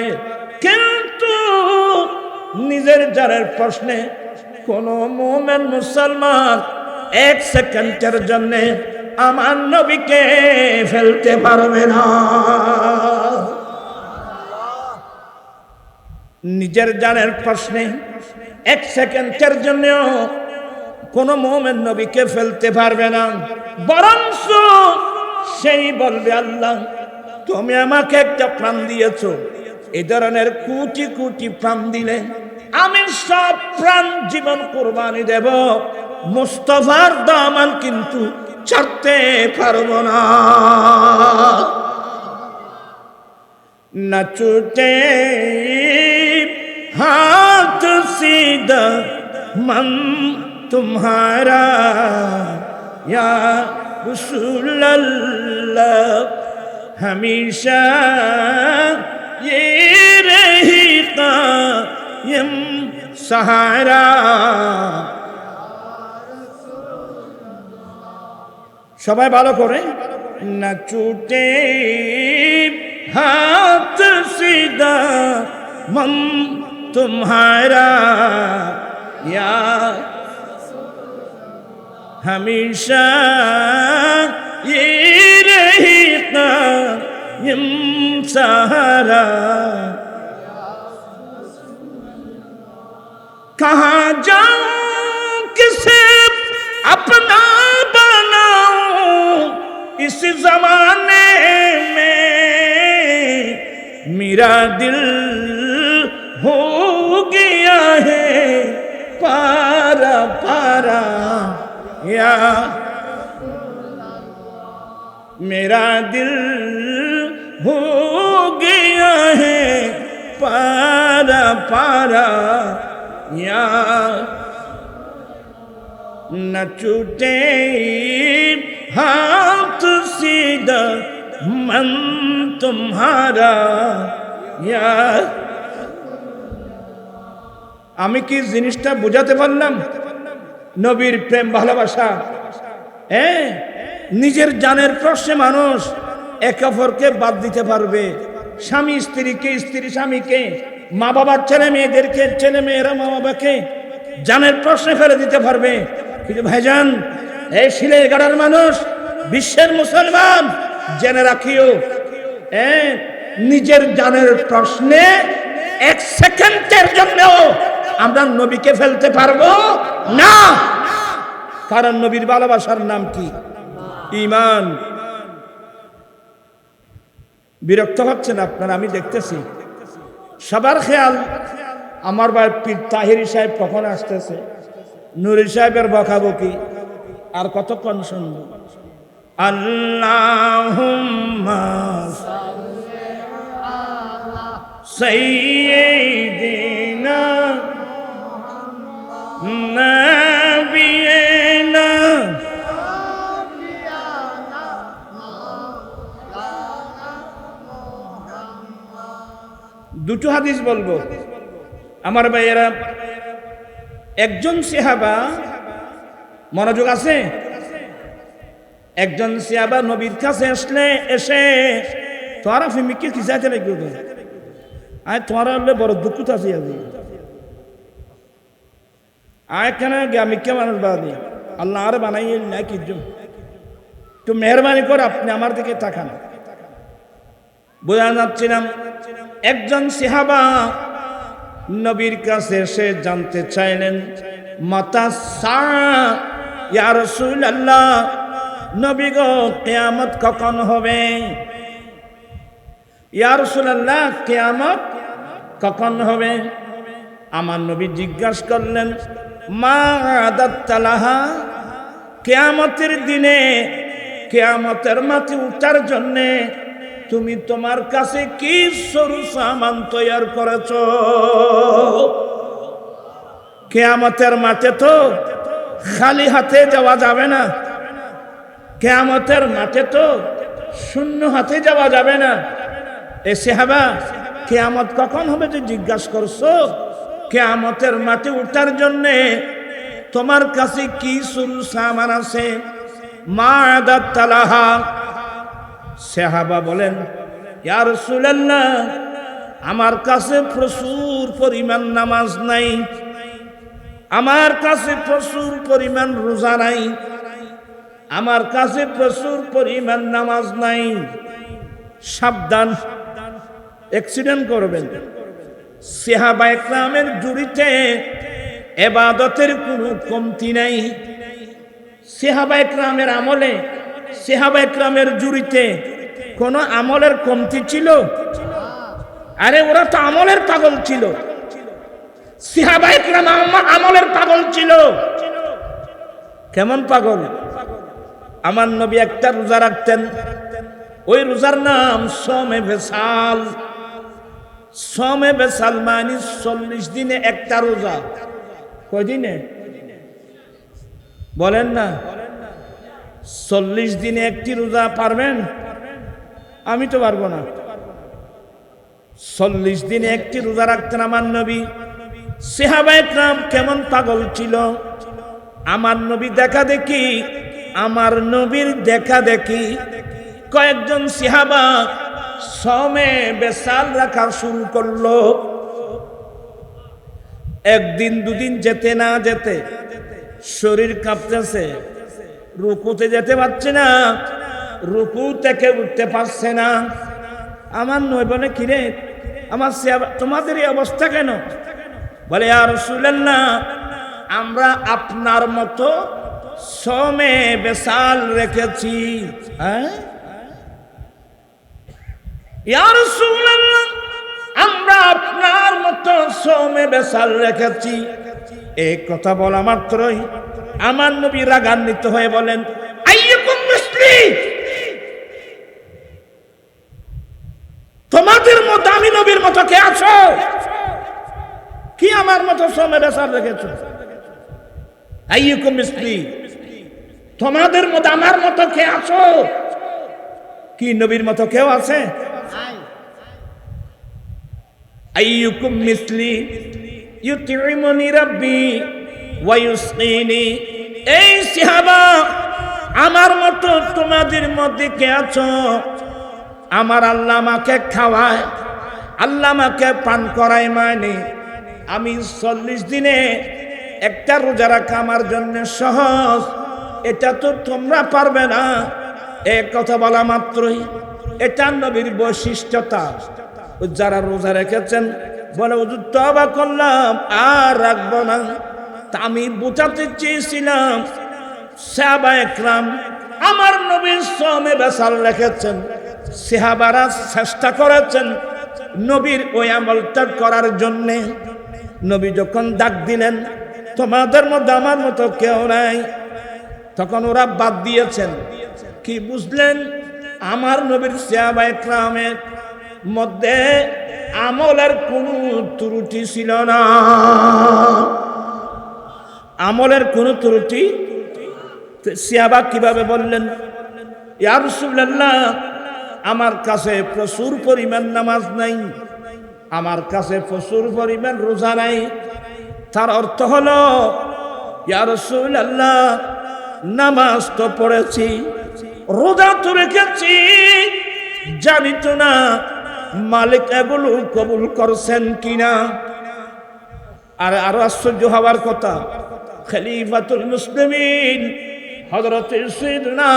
Speaker 1: কিন্তু নিজের জানের প্রশ্নে কোন মুমিন মুসলমান এক সেকেন্ডের জন্য আমার নবীকে ফেলতে পারবে না। নিজের জানের প্রশ্নে এক সেকেন্ডের জন্য কোন মুমিন নবীকে ফেলতে পারবে না, বরঞ্চ সেই বলবে আল্লাহ তুমি আমাকে একটা প্রাণ দিয়েছো, এই ধরনের কোটি কোটি প্রাণ দিলে আমি সব প্রাণ জীবন কুরবানি দেব, মুস্তাফার দামান কিন্তু ছাড়তে পারবো না। না ছুটে হাত सीधा मन तुम्हारा या रसूल अल्लाह हमेशा ये रहेगा ये सहारा। সবাই ভালো করে না ছুটে हाथ सीधा मन तुम्हारा या हमेशा ये रहेगा ये सहारा। कहाँ जाऊं किसे अपना बनाऊं इस जमाने में, मेरा दिल हो गया है पारा पारा या मेरा दिल हो गया है पारा पारा या न छूटे हाथ सीधा मन तुम्हारा या। আমি কি জিনিসটা বুঝাতে পারলাম? নবীর প্রেম ভালোবাসা, নিজের জানের প্রশ্নে মানুষ একে অপরকে বাদ দিতে পারবে, স্বামী স্ত্রীকে, স্ত্রী স্বামীকে, মা বাবার ছেলে মেয়েদেরকে, ছেলে মেয়েরা মা বাবাকে জানের প্রশ্নে ফেলে দিতে পারবে। কিন্তু ভাইজান, এই শিলেগাড়ার মানুষ, বিশ্বের মুসলমান, জেনে রাখিও নিজের জানের প্রশ্নে এক সেকেন্ডের জন্য আমরা নবীকে ফেলতে পারবো না, কারণ নবীর ভালোবাসার নাম কি? ঈমান। বিরক্ত হচ্ছেন আপনারা? আমি দেখতেছি সবার খেয়াল আমার ভাই পীর তাহিরি সাহেব কখন আসতেছে, নুরি সাহেবের বকাবকি আর কতক্ষণ শুনব। আল্লাহুম্মা সাইয়্যিদিনা নাবিয়িনা দুটো হাদিস বলবো আমার ভাইয়েরা। একজন সাহাবা, মনোযোগ আছে, একজন সাহাবা নবীর কাছে এসে তোরা ফিমিকে কি চাইতে লাগবে, আয় তোরা হলে বড় দুঃখ আছে আজি আয় কেন আমি কে মানুষ বাদি আল্লাহ আর বানাই না কি একটু মেহরবানি করে আপনি আমার দিকে তাকান। বোঝা যাচ্ছিলাম একজন সাহাবা নবীর কাছে এসে জানতে চাইলেন মাতা সা ইয়া রাসূলুল্লাহ, নবী গো কিয়ামত কখন হবে? ইয়া রাসূলুল্লাহ কিয়ামত কখন হবে? আমার নবী জিজ্ঞাসা করলেন মা আদাত্তালাহা, কিয়ামতের দিনে কিয়ামতের মাঠে উঠার জন্য তুমি তোমার কাছে কি সরু সামান তৈরি করেছো? কিয়ামতের মাঠে তো খালি হাতে যাওয়া যাবে না, কিয়ামতের মাঠে তো শূন্য হাতে যাওয়া যাবে না। এ সাহাবা, কিয়ামত কখন হবে যে জিজ্ঞাসা করছো? কিয়ামতের মাঠে উঠার জন্য তোমার কাছে কি সুর সামান আছে? মা আদাতালাহা। সাহাবা বলেন, ইয়া রাসূলুল্লাহ, আমার কাছে প্রচুর পরিমাণ নামাজ নাই, আমার কাছে প্রচুর পরিমাণ রোজা নাই, আমার কাছে প্রচুর পরিমাণ নামাজ নাই। সাবধান, অ্যাক্সিডেন্ট করবেন। সাহাবায়ে কেরামের জুড়িতে ইবাদতের কোনো কমতি নাই। সাহাবায়ে কেরামের আমলে, সাহাবায়ে কেরামের জুড়িতে কোন আমলের কমতি ছিল? আরে ওরা তো আমলের পাগল ছিল। সাহাবায়ে কেরাম আমলের পাগল ছিল। কেমন পাগল? আমার নবী একটা রোজা রাখতেন, ওই রোজার নাম সোমে বেসাল। সোমে বেসাল মানে 40 দিনে একটা রোজা। কয় দিনে বলেন না? 40 দিনে একটি রোজা পারবেন? আমি তো পারবো না। 40 দিনে একটি রোজা রাখতেন আমার নবী। সাহাবায়ে কেরাম কেমন পাগল ছিল! আমার নবী দেখা দেখি, আমার নবীর দেখা দেখি কয়েকজন সাহাবা সোমে বেসাল রাখা শুরু করলো। একদিন দুদিন যেতে না যেতে শরীর কাঁপতেছে, রুকুতে যেতে পারছে না, রুকু থেকে উঠতে পারছে না। আমার নবী বলে, কিরে আমার সাহাবা, তোমাদের এই অবস্থা কেন? বলে, ইয়া রাসূলুল্লাহ, আমরা আপনার মতো সোমে বেসাল রেখেছি। হ্যাঁ ইয়া রাসূলুল্লাহ, আমরা আপনার মতো সোমে বেসাল রেখেছি। এই কথা বলা মাত্রই আমার নবী রাগান্বিত হয়ে বলেন, আইয়ুকুম মিসলি, তোমাদের মতো আমি নবীর মতো কে আছো? কি আমার মতো সোমে বেসাল রেখেছো? আইয়ুকুম মিসলি, তোমাদের মতো আমার মতো কে আছো? কি নবীর মতো কেউ আছে? আইয়ুকুম মিসলি ইউতিমুনি রাব্বি ওয়া ইউসকিনি। এই সাহাবা, আমার মতো তোমাদের মধ্যে কে আছো? আমার আল্লাহ আমাকে খাওয়ায়, আল্লাহ আমাকে পান করায়, মানে আমি 40 দিনে একটা রোজা রাখা আমার জন্য সহজ। এটা তো তোমরা পারবে না। এক কথা বলা মাত্রই এটা নবীর বৈশিষ্ট্যতা। যারা রোজা রেখেছেন বলে, হুজুর তওবা করলাম, আর রাখবো না। তা আমি বোঝাতে চেয়েছিলাম, সাহাবায়ে কেরাম আমার নবীর সোমে বেসাল রেখেছেন, সাহাবারা চেষ্টা করেছেন নবীর ওই আমলটা করার জন্যে। নবী যখন ডাক দিলেন, তোমাদের মধ্যে আমার মতো কেউ নাই, তখন ওরা বাদ দিয়েছেন। কি বুঝলেন? আমার নবীর সাহাবায়ে কেরামের মধ্যে আমলের কোনো ত্রুটি ছিল না। আমলের কোনো ত্রুটি। সাহাবা কিভাবে বললেন, ইয়া রাসূলুল্লাহ, আমার কাছে প্রচুর পরিমাণ নামাজ নাই, আমার কাছে প্রচুর পরিমাণ রোজা নাই। তার অর্থ হলো, ইয়া রাসূলুল্লাহ, নামাজ তো পড়েছি, রোজা তো রেখেছি, জানি তো না মালিক এগুলো কবুল করছেন কিনা। আর আরো আশ্চর্য হওয়ার কথা, খলিফাতুল মুসলিমিন হযরত সাইয়েদনা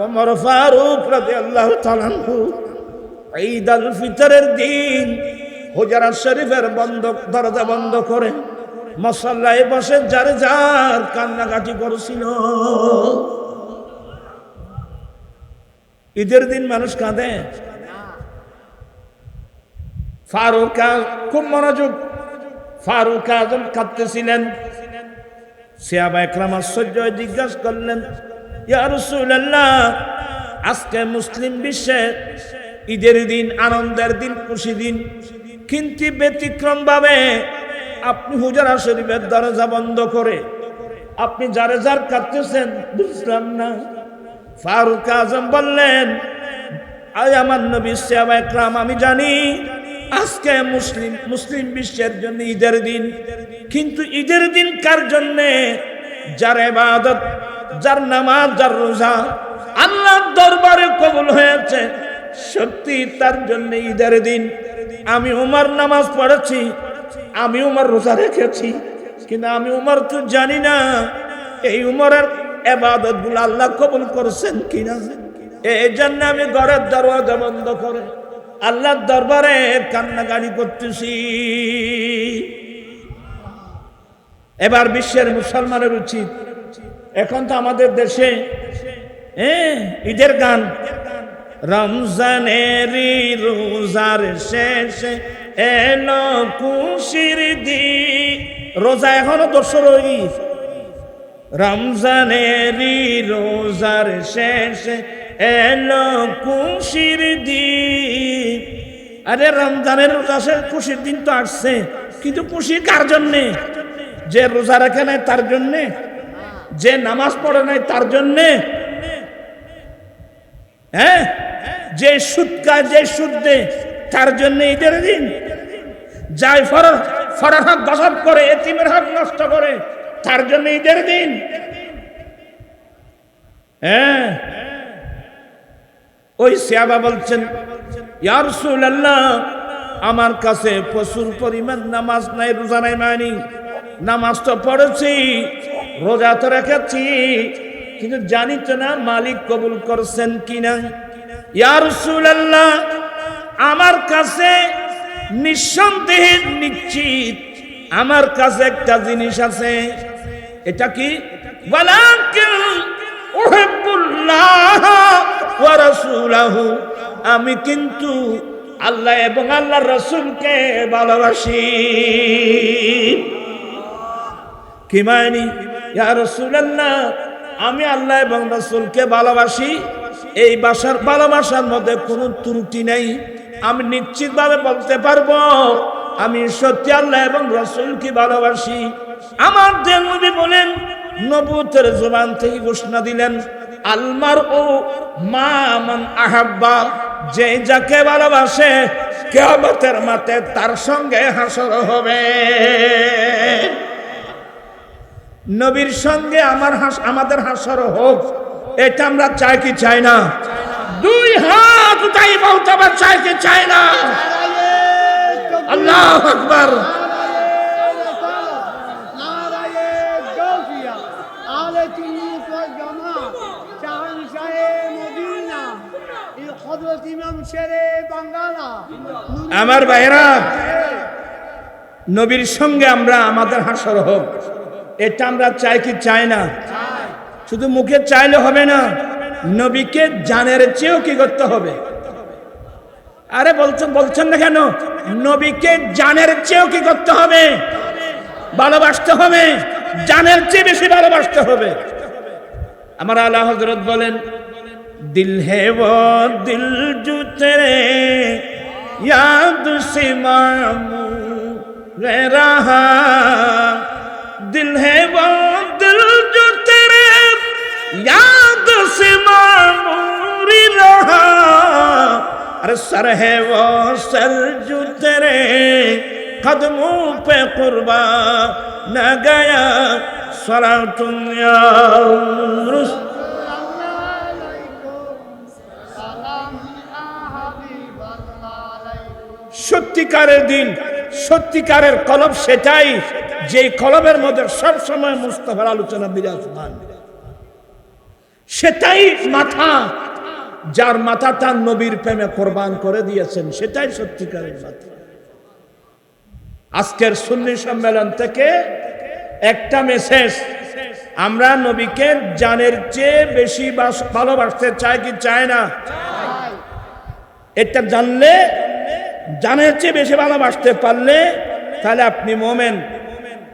Speaker 1: ওমর ফারুক রাদিয়াল্লাহু তাআলা আনহু ঈদ আল ফিতরের দিন হুজরা শরীফের দরজা বন্ধ করে মুসাল্লায় বসে যার যার কান্নাকাটি করছিল। ঈদের দিন মানুষ কাঁদে? ফারুক খুব মনোযোগ, ফারুক আজম কাঁদতেছিলেন। সাহাবায়ে কেরাম আশ্চর্য জিজ্ঞাসা করলেন, ইয়া রাসূলুল্লাহ, আজকে মুসলিম বিশ্বে ঈদের দিন, আনন্দের দিন, খুশি দিন, কিন্তু ব্যতিক্রম ভাবে আপনি হুজরা শরীফের দরজা বন্ধ করে আপনি যারে যার কাঁদতেছেন, বুঝলাম না। ফারুক আজম বললেন, আজ আমার নবী সাহাবায়ে কেরাম, আমি জানি আজকে মুসলিম বিশ্বের জন্য ঈদের দিন, কিন্তু ঈদের দিন কার জন্যে? যার ইবাদত, যার নামাজ, যার রোজা আল্লাহর দরবারে কবুল হয়েছে, সত্যি তার জন্য ঈদের দিন। আমি উমর নামাজ পড়েছি, আমি উমর রোজা রেখেছি, কিন্তু আমি উমর তো জানি না এই উমরের ইবাদত গুলো আল্লাহ কবুল করছেন কিনা। এই জন্য আমি ঘরের দরওয়াজা বন্ধ করে আল্লাহর দরবারে কান্নাকাটি করতেছি। এবার বিশ্বের মুসলমানের উচিত, এখন তো আমাদের দেশে ঈদের গান, রমজানেরই রোজার শেষে এলো খুশির দিন। রোজা এখনো দোসরই, রমজানেরই রোজার শেষে এলো খুশির দিন। আরে রমজানের রোজা শেষ, খুশির দিন তো আসছে, কিন্তু খুশি কার জন্যে? যে রোজা রাখে নাই তার জন্যে, যে নামাজ পড়ে নাই তার জন্যে, হ্যাঁ, যে সুদ খায়, যে সুদ দেয় তার জন্য ঈদের দিন, যাই ফরার হক গসব করে, এতিমের হক নষ্ট করে তার জন্য ঈদের দিন। হ্যাঁ, ওই সাহাবা বলছেন, ইয়া রাসূলুল্লাহ, আমার কাছে প্রচুর পরিমাণ নামাজ নাই, রোজা নাই, মানি নামাজ তো পড়েছি, রোজা তো রেখেছি, কিন্তু জানি তো না মালিক কবুল করছেন কিনা। ইয়া রাসূলুল্লাহ, আমার কাছে নিঃসন্দেহে নিশ্চিত আমার কাছে একটা জিনিস আছে। এটা কি? ওয়ালাকিন উহিব্বুল্লাহ ওয়া রাসূলাহু, আমি কিন্তু আল্লাহ এবং আল্লাহর রাসূলকে ভালোবাসি। কি মানি? ইয়া রাসূলুল্লাহ, আমি আল্লাহ এবং রাসূলকে ভালোবাসি, এই ভালোবাসার মধ্যে কোনো ত্রুটি নেই। আমি নিশ্চিতভাবে বলতে পারবো আমি সত্যি আল্লাহ এবং রাসূলকে ভালোবাসি। আমার দেন নবী বলেন, নবুয়তের জবান থেকে ঘোষণা দিলেন, আলমার ও মা মান আহাব্বা, যে যাকে ভালোবাসে কিয়ামতের মাঠে তার সঙ্গে হাসর হবে। নবীর সঙ্গে আমাদের হাসর হোক, এটা আমরা চাই কি চাই না? দুই হাত উঠাই বলতে হবে, চাই কি চাই না? আল্লাহু আকবার। আমার ভাইরা, নবীর সঙ্গে আমাদের হাসর হোক, এটা আমরা চাই কি চাই না? শুধু মুখে চাইলে হবে না, নবীকে জানের চেয়েও কি করতে হবে? আরে বলছেন না কেন? নবীকে জানের চেয়েও কি করতে হবে? ভালোবাসতে হবে, জানের চেয়ে বেশি ভালোবাসতে হবে। আমার আলা হযরত বলেন, দিল হে वो दिल जो तेरे याद से मामूर रहा, दिल है वो दिल जो तेरे याद से मामूर रहा, अरे सर है वो सर जो तेरे कदमों पे कुर्बान न गया, सलातुन या रसूल। সত্যিকারের দিন, সত্যিকারের কলব সেটাই যে কলবের মধ্যে সবসময় মুস্তাফার আলোচনা বিরাজমান। সেটাই মাথা, যার মাথাটা নবীর প্রেমে কোরবান করে দিয়েছেন, সেটাই সত্যিকারের মাথা। আজকের সুন্নি সম্মেলন থেকে একটা মেসেজ, আমরা নবীকে জানের চেয়ে বেশি ভালোবাসতে চাই কি চাই না? এটা জানলে, জানের চেয়ে বেশি ভালোবাসতে পারলে তাহলে আপনি মোমেন,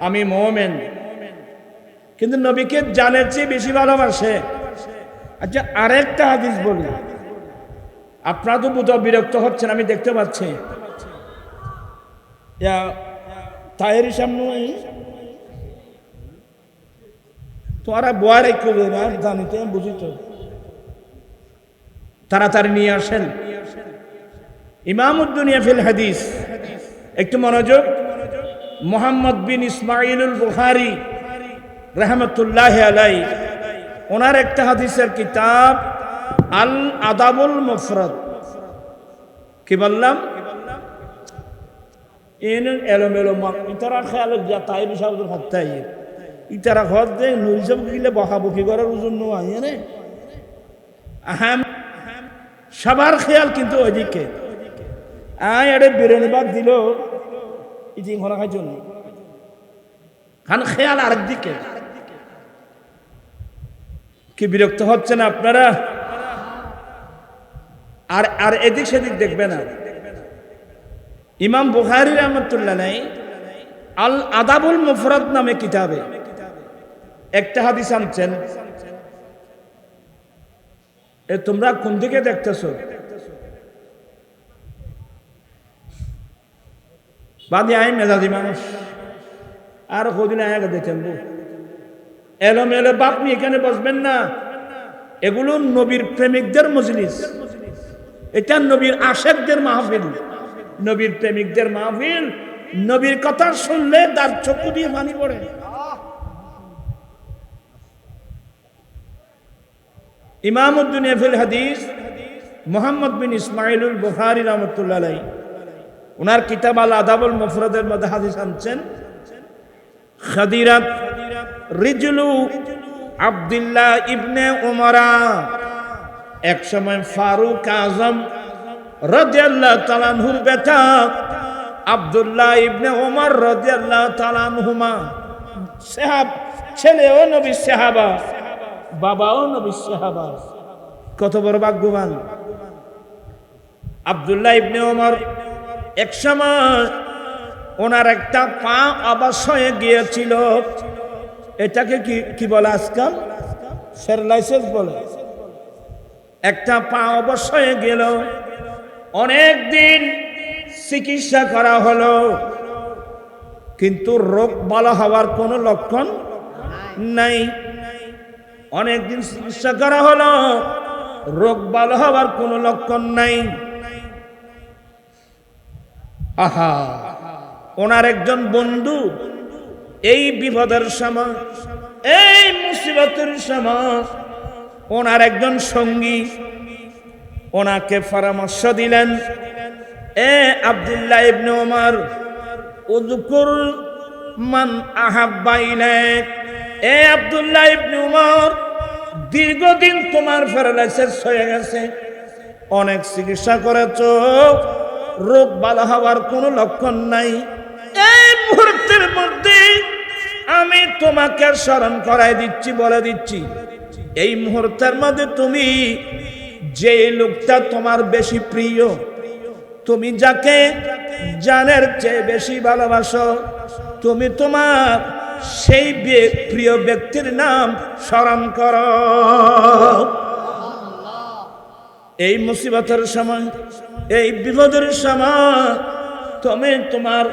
Speaker 1: আমি মোমেন। কিন্তু নবীকে জানের চেয়ে বেশি ভালোবাসে। আচ্ছা, আরেকটা হাদিস বলি, আপনারা তো বোধহয় বিরক্ত হচ্ছেন, আমি দেখতে পাচ্ছি। তাহের সামনে তোরা বয়ার করবে না, জানিতে বুঝি তো, তাড়াতাড়ি নিয়ে আসেন। ইমামুদ্দুনিয়া ফিল হাদিস, একটু মনোযোগ। মুহাম্মদ বিন ইসমাইলুল বুখারী রাহমাতুল্লাহি আলাইহি, ওনার একটা হাদিসের কিতাব আল আদাবুল মুফরাদ। কি বললাম? এন এলোমেলো ইতারা খেয়াল যা তাই বিশাবুল হত্যাই ইতারা ঘর যে নুইসব গিলে বকাবকি করার ওজন নয় রে। আহাম সবার খেয়াল কিন্তু ওইদিকে। আয় আরে বিরিয়ানি বাদ দিল ইতি ঘোরা খাইছ না, খান খেয়াল আরেক দিকে। কি বিরক্ত হচ্ছে না আপনারা? আর আর এদিক সেদিক দেখবে না। ইমাম বুখারী রাহমাতুল্লাহ আলাইহি আল আদাবুল মুফরাদ নামে কিতাবে একটা হাদিস আনছেন। এ তোমরা কোন দিকে দেখতেছো? বাদে আই মেজাজি মানুষ আর কদিন আগে দেখেন এলোমেলো বাপ নিয়ে এখানে বসবেন না। এগুলো নবীর প্রেমিকদের মজলিস, এটা নবীর আশেকদের মাহফিল, নবীর প্রেমিকদের মাহফিল। নবীর কথা শুনলে তার চক্ষু দিয়ে পানি পড়ে। ইমামুদ্দুনিয়া ফিল হাদিস মুহাম্মদ বিন ইসমাইলুল বুখারী রাহমাতুল্লাহ আলাইহি, ওনার কিতাব আল আদাবুল মুফরাদের মধ্যে হাদিস আনছেন। খাদিরাত রিজলু আব্দুল্লাহ ইবনে উমরা, এক সময় ফারুক আজম রাদিয়াল্লাহু তাআলা আনহুর বেটা আব্দুল্লাহ ইবনে উমর রাদিয়াল্লাহু তাআলা আনহুমা, সাহাব, ছেলেও নবীর সাহাবা, বাবাও নবীর সাহাবা। কত বড় ভাগ্যবান আব্দুল্লাহ ইবনে উমর। এক সময় ওনার একটা পা অবশ হয়ে গিয়েছিল। এটাকে কি বলে আজকাল? প্যারালাইসিস বলে। একটা পা অবশ হয়ে গেল, অনেক দিন চিকিৎসা করা হলো, কিন্তু রোগ ভালো হওয়ার কোনো লক্ষণ নাই। অনেকদিন চিকিৎসা করা হলো, রোগ ভালো হওয়ার কোনো লক্ষণ নাই। আহা, ওনার একজন বন্ধু এই বিপদের সময়, এই মুসিবতের সময় ওনার একজন সঙ্গী ওনাকে পরামর্শ দিলেন, এ আব্দুল্লাহ ইবনে উমর, উযকুর মান আহাব্বা ইলাইক। এ আব্দুল্লাহ ইবনে উমর, দীর্ঘদিন তোমার প্যারালাইসিস হয়ে গেছে, অনেক চিকিৎসা করেছো, রোগ ভালো হওয়ার কোনো লক্ষণ নাই। এই মুহূর্তের মধ্যে আমি তোমাকে স্মরণ করাই দিচ্ছি, বলে দিচ্ছি, এই মুহূর্তের মধ্যে তুমি যে লোকটা তোমার বেশি প্রিয়, তুমি যাকে জানের চেয়ে বেশি ভালোবাসো, তুমি তোমার সেই প্রিয় ব্যক্তির নাম স্মরণ করো। এই মুসিবতের সময়, এই বিপদের সময় তুমি তোমার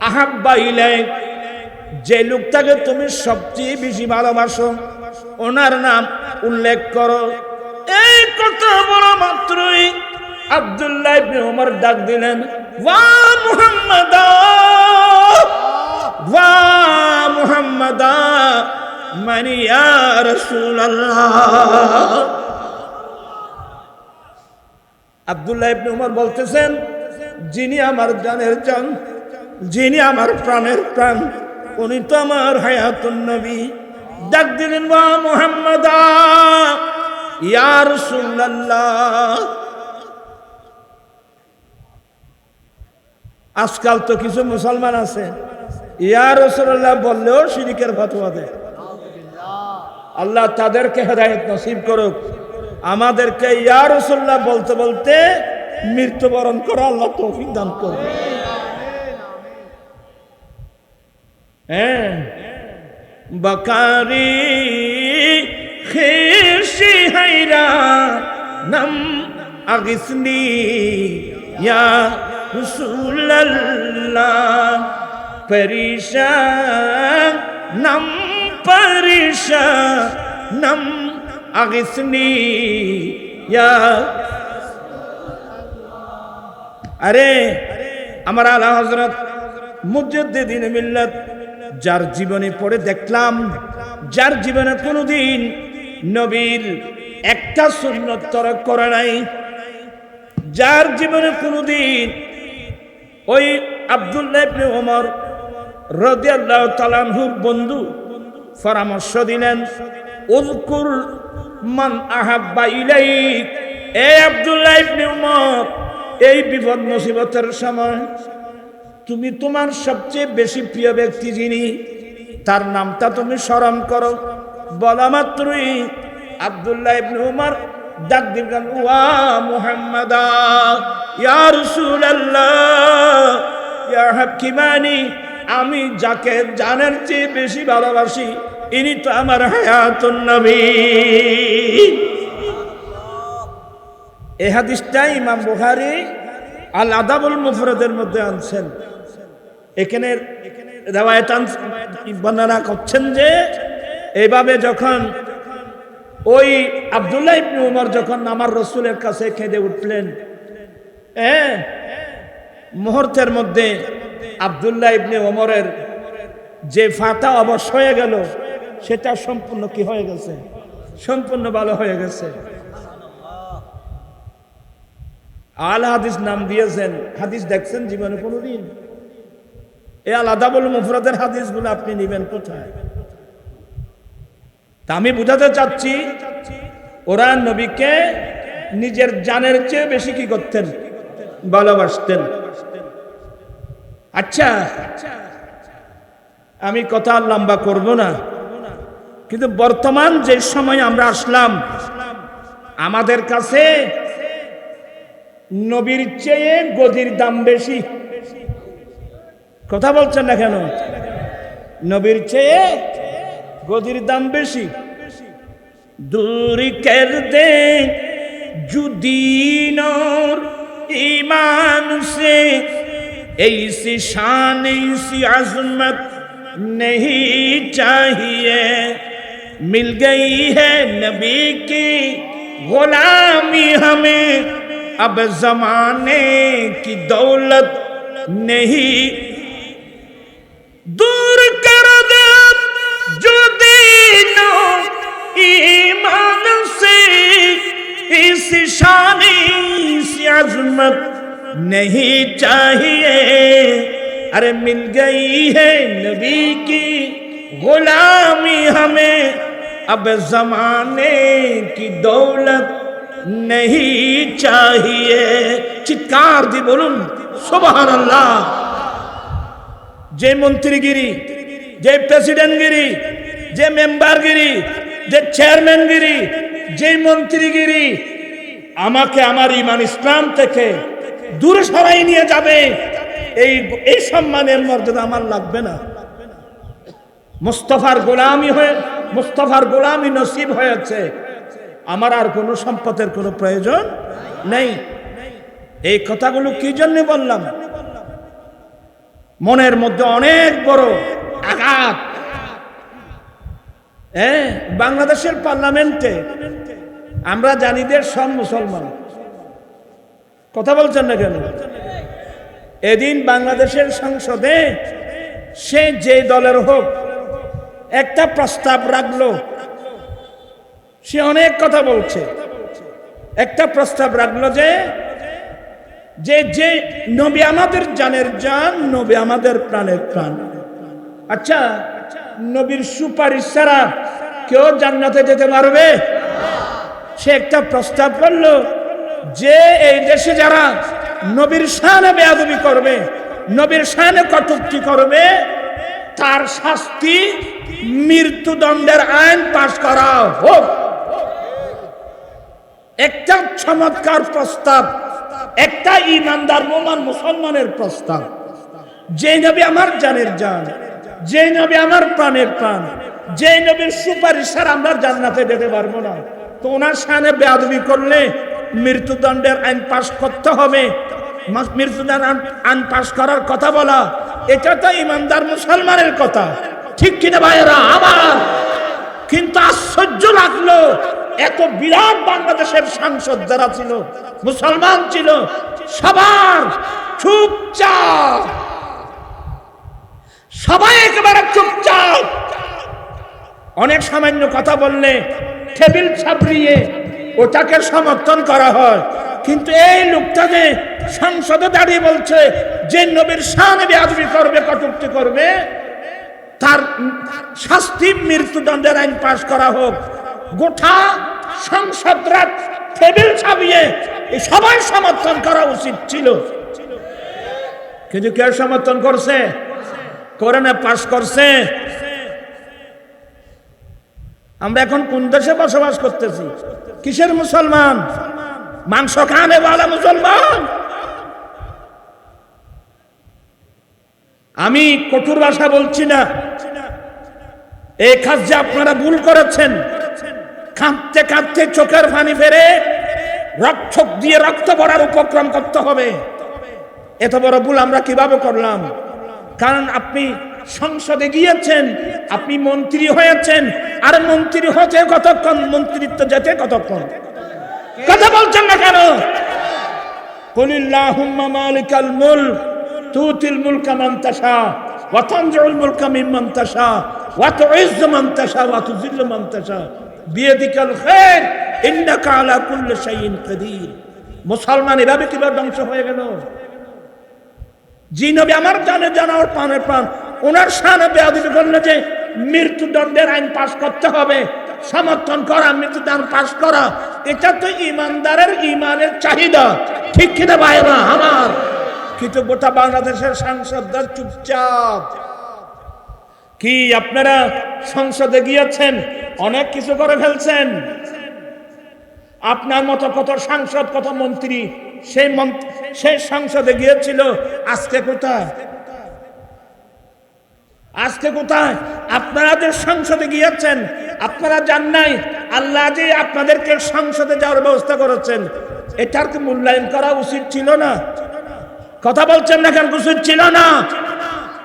Speaker 1: আহাব্বা ইলাইক, যে লোকটাকে তুমি সবচেয়ে বেশি ভালোবাসো, ওনার নাম উল্লেখ করো। এই কথা বলা মাত্রই আব্দুল্লাহ ইবনে উমর ডাক দিলেন, ওয়া মুহাম্মাদা, ওয়া মুহাম্মাদা, মানে ইয়া রাসূলুল্লাহ। আব্দুল্লাহ ইবনে উমর বলতেছেন, যিনি আমার জানের জান, যিনি আমার প্রাণের প্রাণ, উনি তো আমার হায়াতুন নবী। ডাক দিলেন, ওয়া মুহাম্মাদা, ইয়া রাসূলুল্লাহ। আজকাল তো কিছু মুসলমান আছে ইয়া রাসূলুল্লাহ বললেও শিরকের ফতোয়া দেয়। আল্লাহ তাদেরকে হেদায়েত নসিব করুক। আমাদেরকে ইয়া রাসূলুল্লাহ বলতে বলতে মৃত্যুবরণ করা আল্লাহ তৌফিক দান করুন। হ্যাঁ, বাকারি খিরশি হাইরা নাম আগিসনি ইয়া রাসূলুল্লাহ, পরিশান নাম পরিশান নাম আগিসনি ইয়া। আরে আমার আলা হযরত মুজাদ্দিদিন মিল্লাত, যার জীবনী পড়ে দেখলাম, যার জীবনে কোনোদিন নবীর একটা সুন্নত তরক করে নাই, যার জীবনে কোনোদিন ওই আব্দুল্লাহ ইবনে ওমর রাদিয়াল্লাহু তাআলা আনহুর বন্ধু পরামর্শ দিলেন, উযকুর মান আহাব্বা ইলাইক, এ আব্দুল্লাহ ইবনে ওমর, এই বিপদ মুসিবতের সময় তুমি তোমার সবচেয়ে বেশি প্রিয় ব্যক্তি যিনি, তার নামটা তুমি স্মরণ করো। বলা মাত্রই আব্দুল্লাহ ইবনে ওমর ডাক দিলেন, ওয়া মুহাম্মাদা, ইয়া রাসূলুল্লাহ, ইয়া হাকিমানি, আমি যাকে জানের চেয়ে বেশি ভালোবাসি ইনি তো আমার হায়াতুন নবী। এই হাদিসটা ইমাম বুখারী আল আদাবুল মুফরাদের মধ্যে আনছেন। এখানে রিওয়ায়াত বর্ণনা করছেন যে এইভাবে যখন ওই আব্দুল্লাহ ইবনে ওমর যখন আমার রাসূলের কাছে কেঁদে উঠলেন, মুহূর্তের মধ্যে আব্দুল্লাহ ইবনে ওমরের যে ফাটা অবশ হয়ে গেল, সেটা সম্পূর্ণ কি হয়ে গেছে? সম্পূর্ণ ভালো হয়ে গেছে। আল হাদিস নাম দিয়েছেন। হাদিস দেখছেন জীবনে কোনোদিন? এই আল আদাবুল মুফরাদের হাদিসগুলো আপনি নেবেন কোথায়? তা আমি বুঝাতে চাচ্ছি, ওরা নবীকে নিজের জানের চেয়ে বেশি কি করতেন? ভালোবাসতেন। আচ্ছা, আমি কথা লম্বা করব না, কিন্তু বর্তমান যে সময় আমরা আসলাম, আমাদের কাছে নবীর চেয়ে গদির দাম বেশি। কথা বলছেন না কেন? নবীর চেয়ে গদির দাম বেশি। दूरी कर दे जो दीन और ईमान से, ऐसी शान ऐसी अजमत नहीं चाहिए। मिल गई है नबी की गुलामी हमें, अब जमाने की दौलत नहीं। दूर कर दे जो दीन ईमान से, इस शान इस अजमत नहीं चाहिए। अरे मिल गई है नबी की गुलामी हमें, अब जमाने की दौलत नहीं चाहिए। চিৎকার দিয়ে বলুন সুবহানাল্লাহ। যে মন্ত্রীগিরি, যে প্রেসিডেন্টগিরি, যে মেম্বারগিরি, যে চেয়ারম্যানগিরি, যে মন্ত্রীগিরি আমাকে আমার ঈমান ইসলাম থেকে দূরে সরাই নিয়ে যাবে, এই সম্মানের মর্যাদা আমার লাগবে না। মুস্তাফার গোলামি হয়ে, মুস্তাফার গোলামি নসিব হয়েছে, আমার আর কোনো সম্পদের কোনো প্রয়োজন নেই। এই কথাগুলো কি জন্য বললাম? মনের মধ্যে অনেক বড় আঘাত। বাংলাদেশের পার্লামেন্টে আমরা জানি যে সব মুসলমান। কথা বলছেন না কেন? এদিন বাংলাদেশের সংসদে সে যে দলের হোক একটা প্রস্তাব রাখলো, সে অনেক কথা বলছে। একটা প্রস্তাব রাখলো যে যে যে নবী আমাদের জানের জান, নবী আমাদের প্রাণের প্রাণ। আচ্ছা, নবীর সুপারিশ ছাড়া কেউ জান্নাতে যেতে পারবে? সে একটা প্রস্তাব করলো যে এই দেশে যারা নবীর শানে বেয়াদবি করবে, নবীর শানে কটূক্তি করবে, তার শাস্তি মৃত্যুদণ্ডের আইন পাশ করা হোক। একটা চমৎকার প্রস্তাব, একটা ঈমানদার মুমিন মুসলমানের প্রস্তাব। যে নবী আমার জানের জান, যে নবী আমার প্রাণের প্রাণ, যে নবীর সুপারিশ ছাড়া আমরা জান্নাতে যেতে পারবো না, তো ওনার শানে বেয়াদবি করলে মৃত্যুদণ্ডের আইন পাশ করতে হবে। মৃত্যুদণ্ড আইন পাশ করার কথা বলা, এটা তো ঈমানদার মুসলমানের কথা, ঠিক কিনা ভাইয়েরা আমার? কিন্তু আশ্চর্য লাগলো, এত বিরাট বাংলাদেশের সাংসদ যারা ছিল, মুসলমান ছিল, সবার চুপচাপ, সবাই একেবারে চুপচাপ। অনেক সামান্য কথা বললে টেবিল ছাপড়িয়ে ওটাকে সমর্থন করা হয়, কিন্তু এই লোকটা যে সংসদে দাঁড়িয়ে বলছে যে নবীর শানে বেয়াদবি করবে, কটূক্তি করবে, তার শাস্তি মৃত্যুদণ্ডের আইন পাশ করা হোক, গোটা সংসদরা টেবিল ছাপিয়ে সবাই সমর্থন করা উচিত ছিল। কিন্তু কে সমর্থন করছে? করে না, পাশ করছে। আমরা এখন কোন দেশে বসবাস করতেছি? কিসের মুসলমান? মাংস খানে वाला মুসলমান। আমি কঠোর ভাষা বলছি না, এই কাজ যে আপনারা ভুল করেছেন। কাঁদতে কাঁদতে চোখের পানি ফেরে রক্ত দিয়ে রক্ত ভরার উপক্রম করতে হবে। এত বড় ভুল আমরা কিভাবে করলাম? কারণ আপনি সংসদে গিয়েছেন, আপনি মন্ত্রী হয়েছেন, আর মন্ত্রী হতে কতক্ষণ, মন্ত্রিত্ব যেতে কতক্ষণ? কথা বলছেন না কেন? কুলিল্লাহুম্মা মালিকাল মুলক তুতিল মুলকা মান তাশা ওয়া তানজিউল মুলকা মিম্মান তাশা ওয়া তুইজ্জু মান তাশা ওয়া তুযিল্লু মান তাশা বিয়াদিকাল খায়র ইন্নাকা আলা কুল্লি শাইইন কাদির। মুসলমান এভাবে কিভাবে ধ্বংস হয়ে গেল? জি নবী আমার জানে জানার প্রাণের প্রাণ, ওনার শানে বেয়াদবি করলে যে মৃত্যুদণ্ডের আইন পাশ করতে হবে, সমর্থন করা, মৃত্যুদণ্ড পাশ করা, এটা তো ইমানদারের ইমানের চাহিদা, ঠিক কিনা ভাইরা আমার? কিন্তু গোটা বাংলাদেশের সাংসদরা চুপচাপ। কি আপনারা সংসদে গিয়েছেন, অনেক কিছু করে ফেলছেন। আপনার মতো কত সাংসদ, কত মন্ত্রী সেই সংসদে গিয়েছিল, আজকে কোথায়? আজকে কোথায়? আপনারা যে সংসদে গিয়েছেন, আপনারা জান নাই আল্লাহ যে আপনাদেরকে সংসদে যাওয়ার ব্যবস্থা করেছেন, এটার কি মূল্যায়ন করা উচিত ছিল না? কথা বলছেন না কেন? উচিত ছিল না?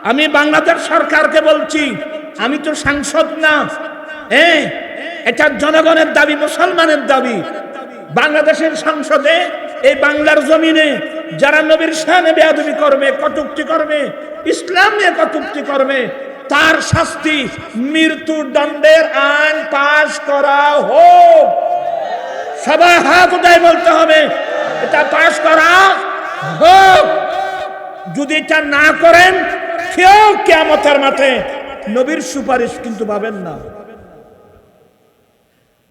Speaker 1: আমি বাংলাদেশ সরকারকে বলছি, আমি তো সাংসদ না, এটা জনগণের দাবি, মুসলমানের দাবি। বাংলাদেশের সংসদে, এই বাংলার জমিনে যারা নবীর শানে বেয়াদবি করবে, কটূক্তি করবে, ইসলাম নিয়ে কটূক্তি করবে, তার শাস্তি মৃত্যুদণ্ডের আইন পাশ করা হোক। সবাই হাত উঠায় বলতে হবে এটা পাশ করা হোক। যদি এটা না করেন, কেউ কিয়ামতের মাঠে নবীর সুপারিশ কিন্তু পাবেন না।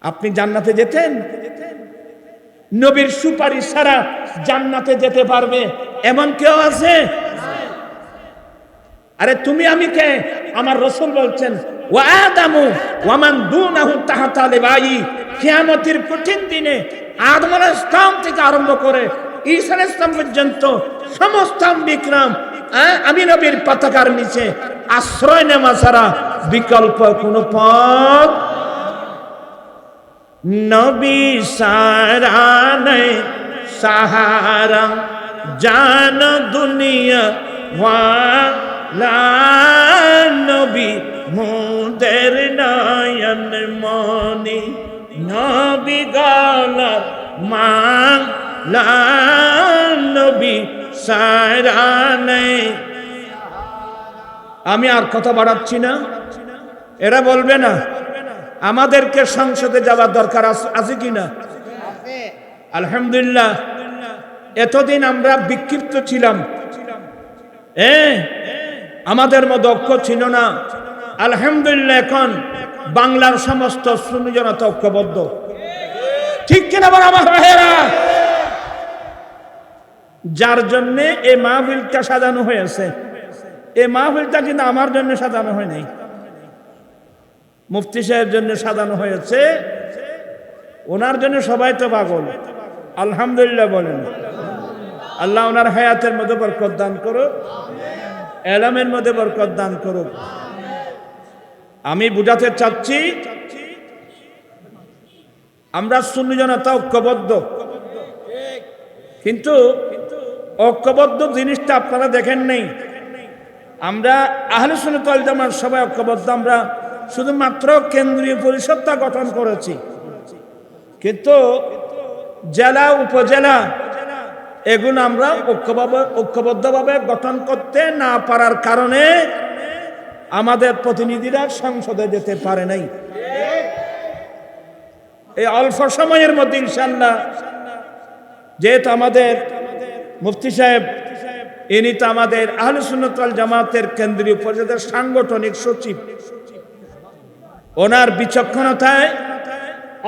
Speaker 1: আপনি জান্নাতে যেতেন, নবীর সুপারিশ ছাড়া জান্নাতে যেতে পারবে এমন কেউ আছে? আরে তুমি আমি কে? আমার রাসূল বলছেন ওয়া আদামু ওয়া মান দুনাহু তাহতা লিবাই। কিয়ামতের কঠিন দিনে আদম আলাইহিস সালাম থেকে আরম্ভ করে ঈসা আলাইহিস সালাম পর্যন্ত সমস্ত বিক্রম আমি নবীর পতাকার নিচে আশ্রয় নেওয়া ছাড়া বিকল্প কোনো পথ নবী সারা নেই সাহারা জান দুনিয়া ওয়ালা নবী মোদের নয়ন মনি নবী গালা মালা নবী সারা নেই। আমি আর কথা বাড়াচ্ছি না, এরা বলবে না আমাদেরকে সংসদে যাওয়ার দরকার আছে কিনা? আলহামদুলিল্লাহ, এতদিন আমরা বিক্ষিপ্ত ছিলাম, আমাদের মধ্যে ঐক্য ছিল না। আলহামদুলিল্লাহ, এখন বাংলার সমস্ত সুন্নি জনতা ঐক্যবদ্ধ, ঠিক কিনা বল আমার ভাইয়েরা? যার জন্য এই মাহফিলটা সাজানো হয়েছে, এই মাহফিলটা কিন্তু আমার জন্য সাজানো হয় নাই, মুফতি সাহেবের জন্য সাজানো হয়েছে। ওনার জন্য সবাই তো পাগল। আলহামদুলিল্লাহ বলেন। আল্লাহ ওনার হায়াতের মধ্যে বরকত দান করুক, এলামের মধ্যে বরকত দান করুক। আমি বুঝাতে চাচ্ছি, আমরা সুন্নি জনতা ঐক্যবদ্ধ, কিন্তু ঐক্যবদ্ধ জিনিসটা আপনারা দেখেন নেই। আমরা আহলে সুন্নাত ওয়াল জামাত সবাই ঐক্যবদ্ধ, আমরা শুধুমাত্র কেন্দ্রীয় পরিষদটা গঠন করেছি, কিন্তু জেলা উপজেলা এগুলো আমরা ঐক্যবদ্ধভাবে গঠন করতে না পারার কারণে আমাদের প্রতিনিধিরা সংসদে যেতে পারে নাই। এই অল্প সময়ের মধ্যে ইনশাআল্লাহ, যেহেতু আমাদের মুফতি সাহেব ইনি তো আমাদের আহলে সুন্নাত ওয়াল জামাতের কেন্দ্রীয় পরিষদের সাংগঠনিক সচিব, ওনার বিচক্ষণতায়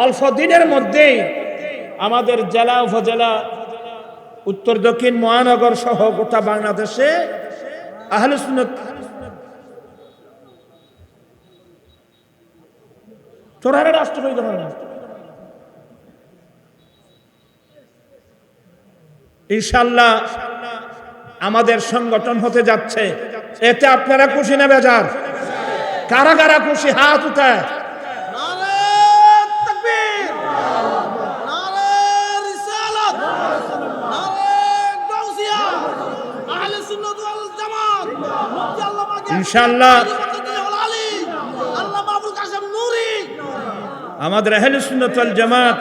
Speaker 1: অল্প দিনের মধ্যেই আমাদের জেলা উপজেলা উত্তর দক্ষিণ মহানগর সহ গোটা বাংলাদেশে আহলে সুন্নাত তোরারে রাষ্ট্রপতি ইনশাআল্লাহ আমাদের সংগঠন হতে যাচ্ছে। এতে আপনারা খুশি না বেজার? কারা কারা খুশি হাত উঠায়? ইনশাআল্লাহ আমাদের আহলে সুন্নাত ওয়াল জামাত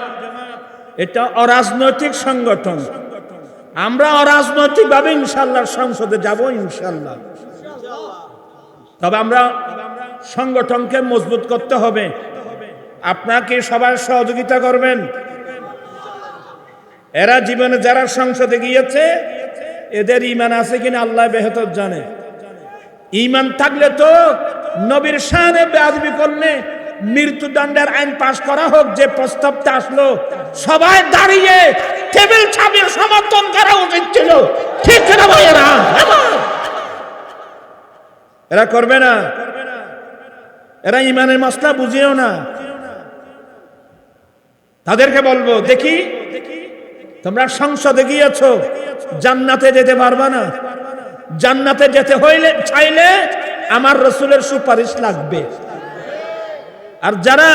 Speaker 1: এটা অরাজনৈতিক সংগঠন। আমরা অরাজনৈতিক ভাবে ইনশাআল্লাহ সংসদে যাব ইনশাআল্লাহ। তবে আমরা সংগঠনকে মজবুত করতে হবে। আপনাকে সবাই সহযোগিতা করবেন। এরা জীবনে যারা সংসদে গিয়েছে এদের ঈমান আছে কিনা আল্লাহ বেহতর জানে। ঈমান থাকলে তো নবীর শানে বেয়াদবি করলে মৃত্যুদণ্ডের আইন পাশ করা হোক, যে প্রস্তাবটা আসলো সবাই দাঁড়িয়ে টেবিল ছাপিয়ে সমর্থন করা উচিত ছিল, ঠিক না ভাইয়েরা? এরা করবে না, এরা ঈমানের মাসলা বুঝিও না। তাদেরকে বলবো, দেখি তোমরা সংসদে গিয়েছো, জান্নাতে যেতে পারবা না। জান্নাতে যেতে হইলে চাইলে আমার রাসূলের সুপারিশ লাগবে। আর যারা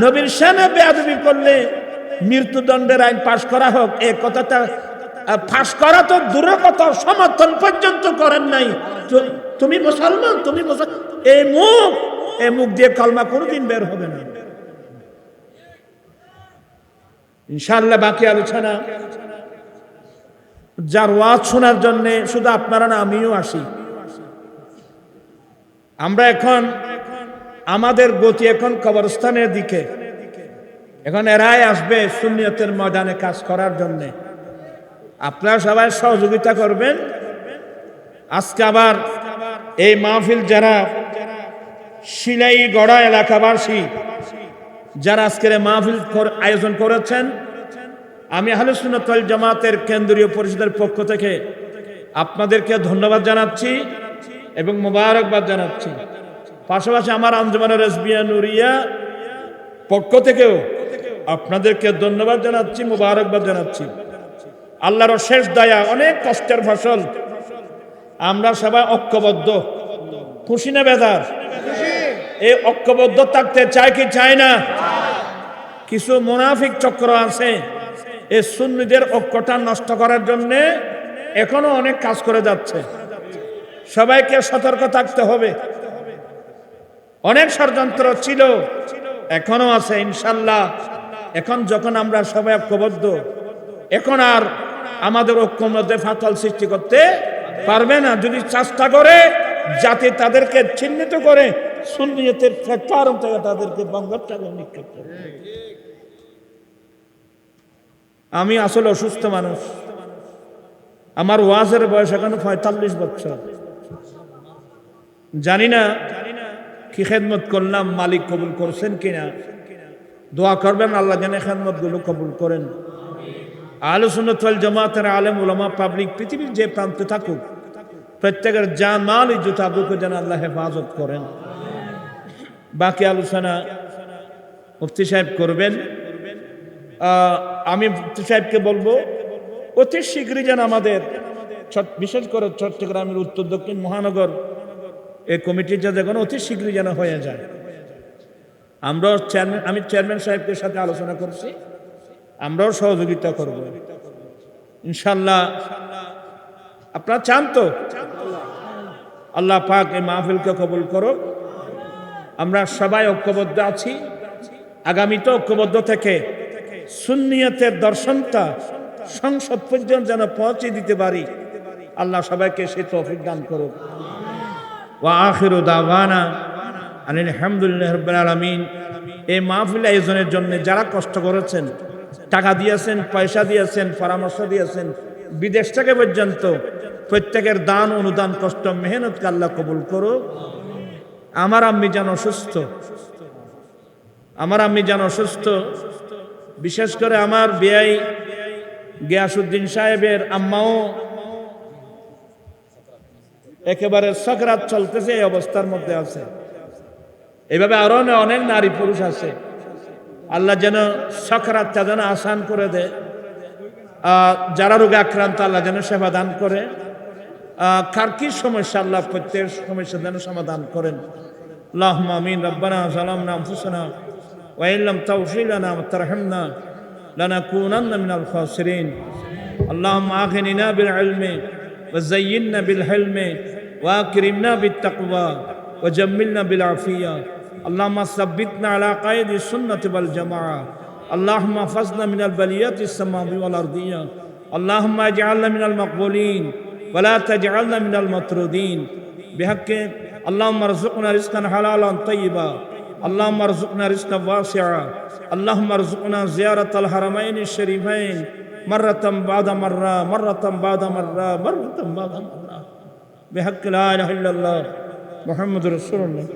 Speaker 1: নবীর শানে বেয়াদবি করলে মৃত্যুদণ্ডের আইন পাশ করা হোক, এই কথাটা পাশ করা তো দূরের কথা, সমর্থন পর্যন্ত করেন নাই। তুমি মুসলমান, তুমি এই মুখ দিয়ে কালমা কোনোদিন বের হবে না। ইনশাআল্লাহ বাকি আলোচনা যার ওয়াজ শোনার জন্য শুধু আপনারা না, আমিও আসি। আমরা এখন আমাদের গতি এখন কবরস্থানের দিকে। এখন এরাই আসবে সুন্নিয়তের ময়দানে কাজ করার জন্য। আপনারা সবাই সহযোগিতা করবেন। আজকে আবার এই মাহফিল যারা শিলাই গড়া এলাকাবাসী যারা আজকের মাহফিল আয়োজন করেছেন, আমি আহলে সুন্নাত ওয়াল জামাতের কেন্দ্রীয় পরিষদের পক্ষ থেকে আপনাদেরকে ধন্যবাদ জানাচ্ছি এবং মোবারকবাদ জানাচ্ছি। পাশাপাশি আমার আঞ্জুমানুর রাসবিয়া নুরিয়া পক্ষ থেকেও আপনাদেরকে ধন্যবাদ জানাচ্ছি, মোবারকবাদ জানাচ্ছি। আল্লাহর শেষ দয়া, অনেক কষ্টের ফসল। আমরা সবাই ঐক্যবদ্ধ, খুশি না বেজার? এই ঐক্যবদ্ধ থাকতে চাই কি চাই না? কিছু মুনাফিক চক্র আছে এই সুন্নিদের ঐক্যটা নষ্ট করার জন্য এখনো অনেক কাজ করে যাচ্ছে। সবাইকে সতর্ক থাকতে হবে। অনেক ষড়যন্ত্র ছিল, এখনো আছে ইনশাআল্লাহ। এখন যখন আমরা সবাই ঐক্যবদ্ধ, এখন আর আমাদের ঐক্যের মধ্যে ফাটল সৃষ্টি করতে পারবে না। যদি চেষ্টা করে যাতে তাদেরকে চিহ্নিত করে সুন্নিয়তের প্ল্যাটফর্ম থেকে তাদেরকে বঙ্গোপসাগরে নিক্ষেপ করে। আমি আসলে অসুস্থ মানুষ। আমার ওয়াজের বয়স এখন 45 বছর। জানি না কি খেদমত করলাম, মালিক কবুল করছেন কিনা। দোয়া করবেন আল্লাহ যেন খেদমত গুলো কবুল করেন। আহলে সুন্নাত ওয়াল জামাতের আলেম উলামা পাবলিক পৃথিবীর যে প্রান্তে থাকুক, প্রত্যেকের জান মাল ইজ্জত আবরুকে যেন আল্লাহ হেফাজত করেন। বাকি আলোচনা মুফতি সাহেব করবেন। আমি মুফতি সাহেবকে বলবো অতি শীঘ্রই যেন আমাদের বিশেষ করে চট্টগ্রামের উত্তর দক্ষিণ মহানগর এই কমিটির যেন অতি শীঘ্রই যেন হয়ে যায়। আমি চেয়ারম্যান সাহেবের সাথে আলোচনা করছি, আমরাও সহযোগিতা করব ইনশাআল্লাহ। আপনারা চান তো? আল্লাহ পাক এই মাহফিলকে কবুল করো। আমরা সবাই ঐক্যবদ্ধ আছি। আগামীতে ঐক্যবদ্ধ থেকে সুন্নিয়তের দর্শনটা সংসদ পর্যন্ত যেন পৌঁছে দিতে পারি। আল্লাহ সবাইকে সেই তৌফিক দান করুক। ওয়া আখিরু দাওয়ানা আনিল হামদুলিল্লাহি রাব্বিল আলামিন। এই মাহফিল আয়োজনের জন্য যারা কষ্ট করেছেন, টাকা দিয়েছেন, পয়সা দিয়েছেন, পরামর্শ দিয়েছেন, বিদেশ থেকে পর্যন্ত প্রত্যেকের দান, অনুদান, কষ্ট, মেহনতকে আল্লাহ কবুল করুক। আমার আম্মি যেন অসুস্থ, বিশেষ করে আমার বিয়াই গিয়াসউদ্দিন সাহেবের আম্মাও একেবারে সাকরাত চলতেছে, এই অবস্থার মধ্যে আছে। এইভাবে আরো অনেক নারী পুরুষ আছে। আল্লাহ যেন সাকরাতটা যেন আসান করে দেয়। যারা রোগে আক্রান্ত আল্লাহ যেন সেবা দান করে। কার কি সমস্যা আল্লাহ প্রত্যেক সমস্যা যেন সমাধান করেন। আল্লাহুম্মা আমিন। রব্বানা যালামনা আনফুসানা ওয়া ইন লাম তাগফির লানা ওয়া তারহামনা লানাকুনান্না মিনাল খাসিরিন। আল্লাহুম্মা আগনিনা বিল ইলমি ওয়া যায়্যিননা বিল হিলমি ওয়া আকরিমনা বিত তাকওয়া ওয়া জাম্মিলনা বিল আফিয়া। আল্লাহুম্মা সাব্বিতনা আলা কায়দি সুন্নাতি ওয়াল জামাআ। আল্লাহুম্মা ফাজনা মিনাল বালিয়াতিস সামাওয়ি ওয়াল আরদিয়্যা। আল্লাহুম্মা ইজআলনা মিনাল মাকবুলিন ওয়া লা তাজআলনা মিনাল মাতরুদিন। বিহাক্কি اللهم ارزقنا رزقا حلالا طيبا. اللهم ارزقنا رزقا واسعا. اللهم ارزقنا زيارة الحرمين الشريفين مرة بعد مرة مرة بعد مرة مرة بعد مرة بحق لا إله إلا الله محمد رسول الله.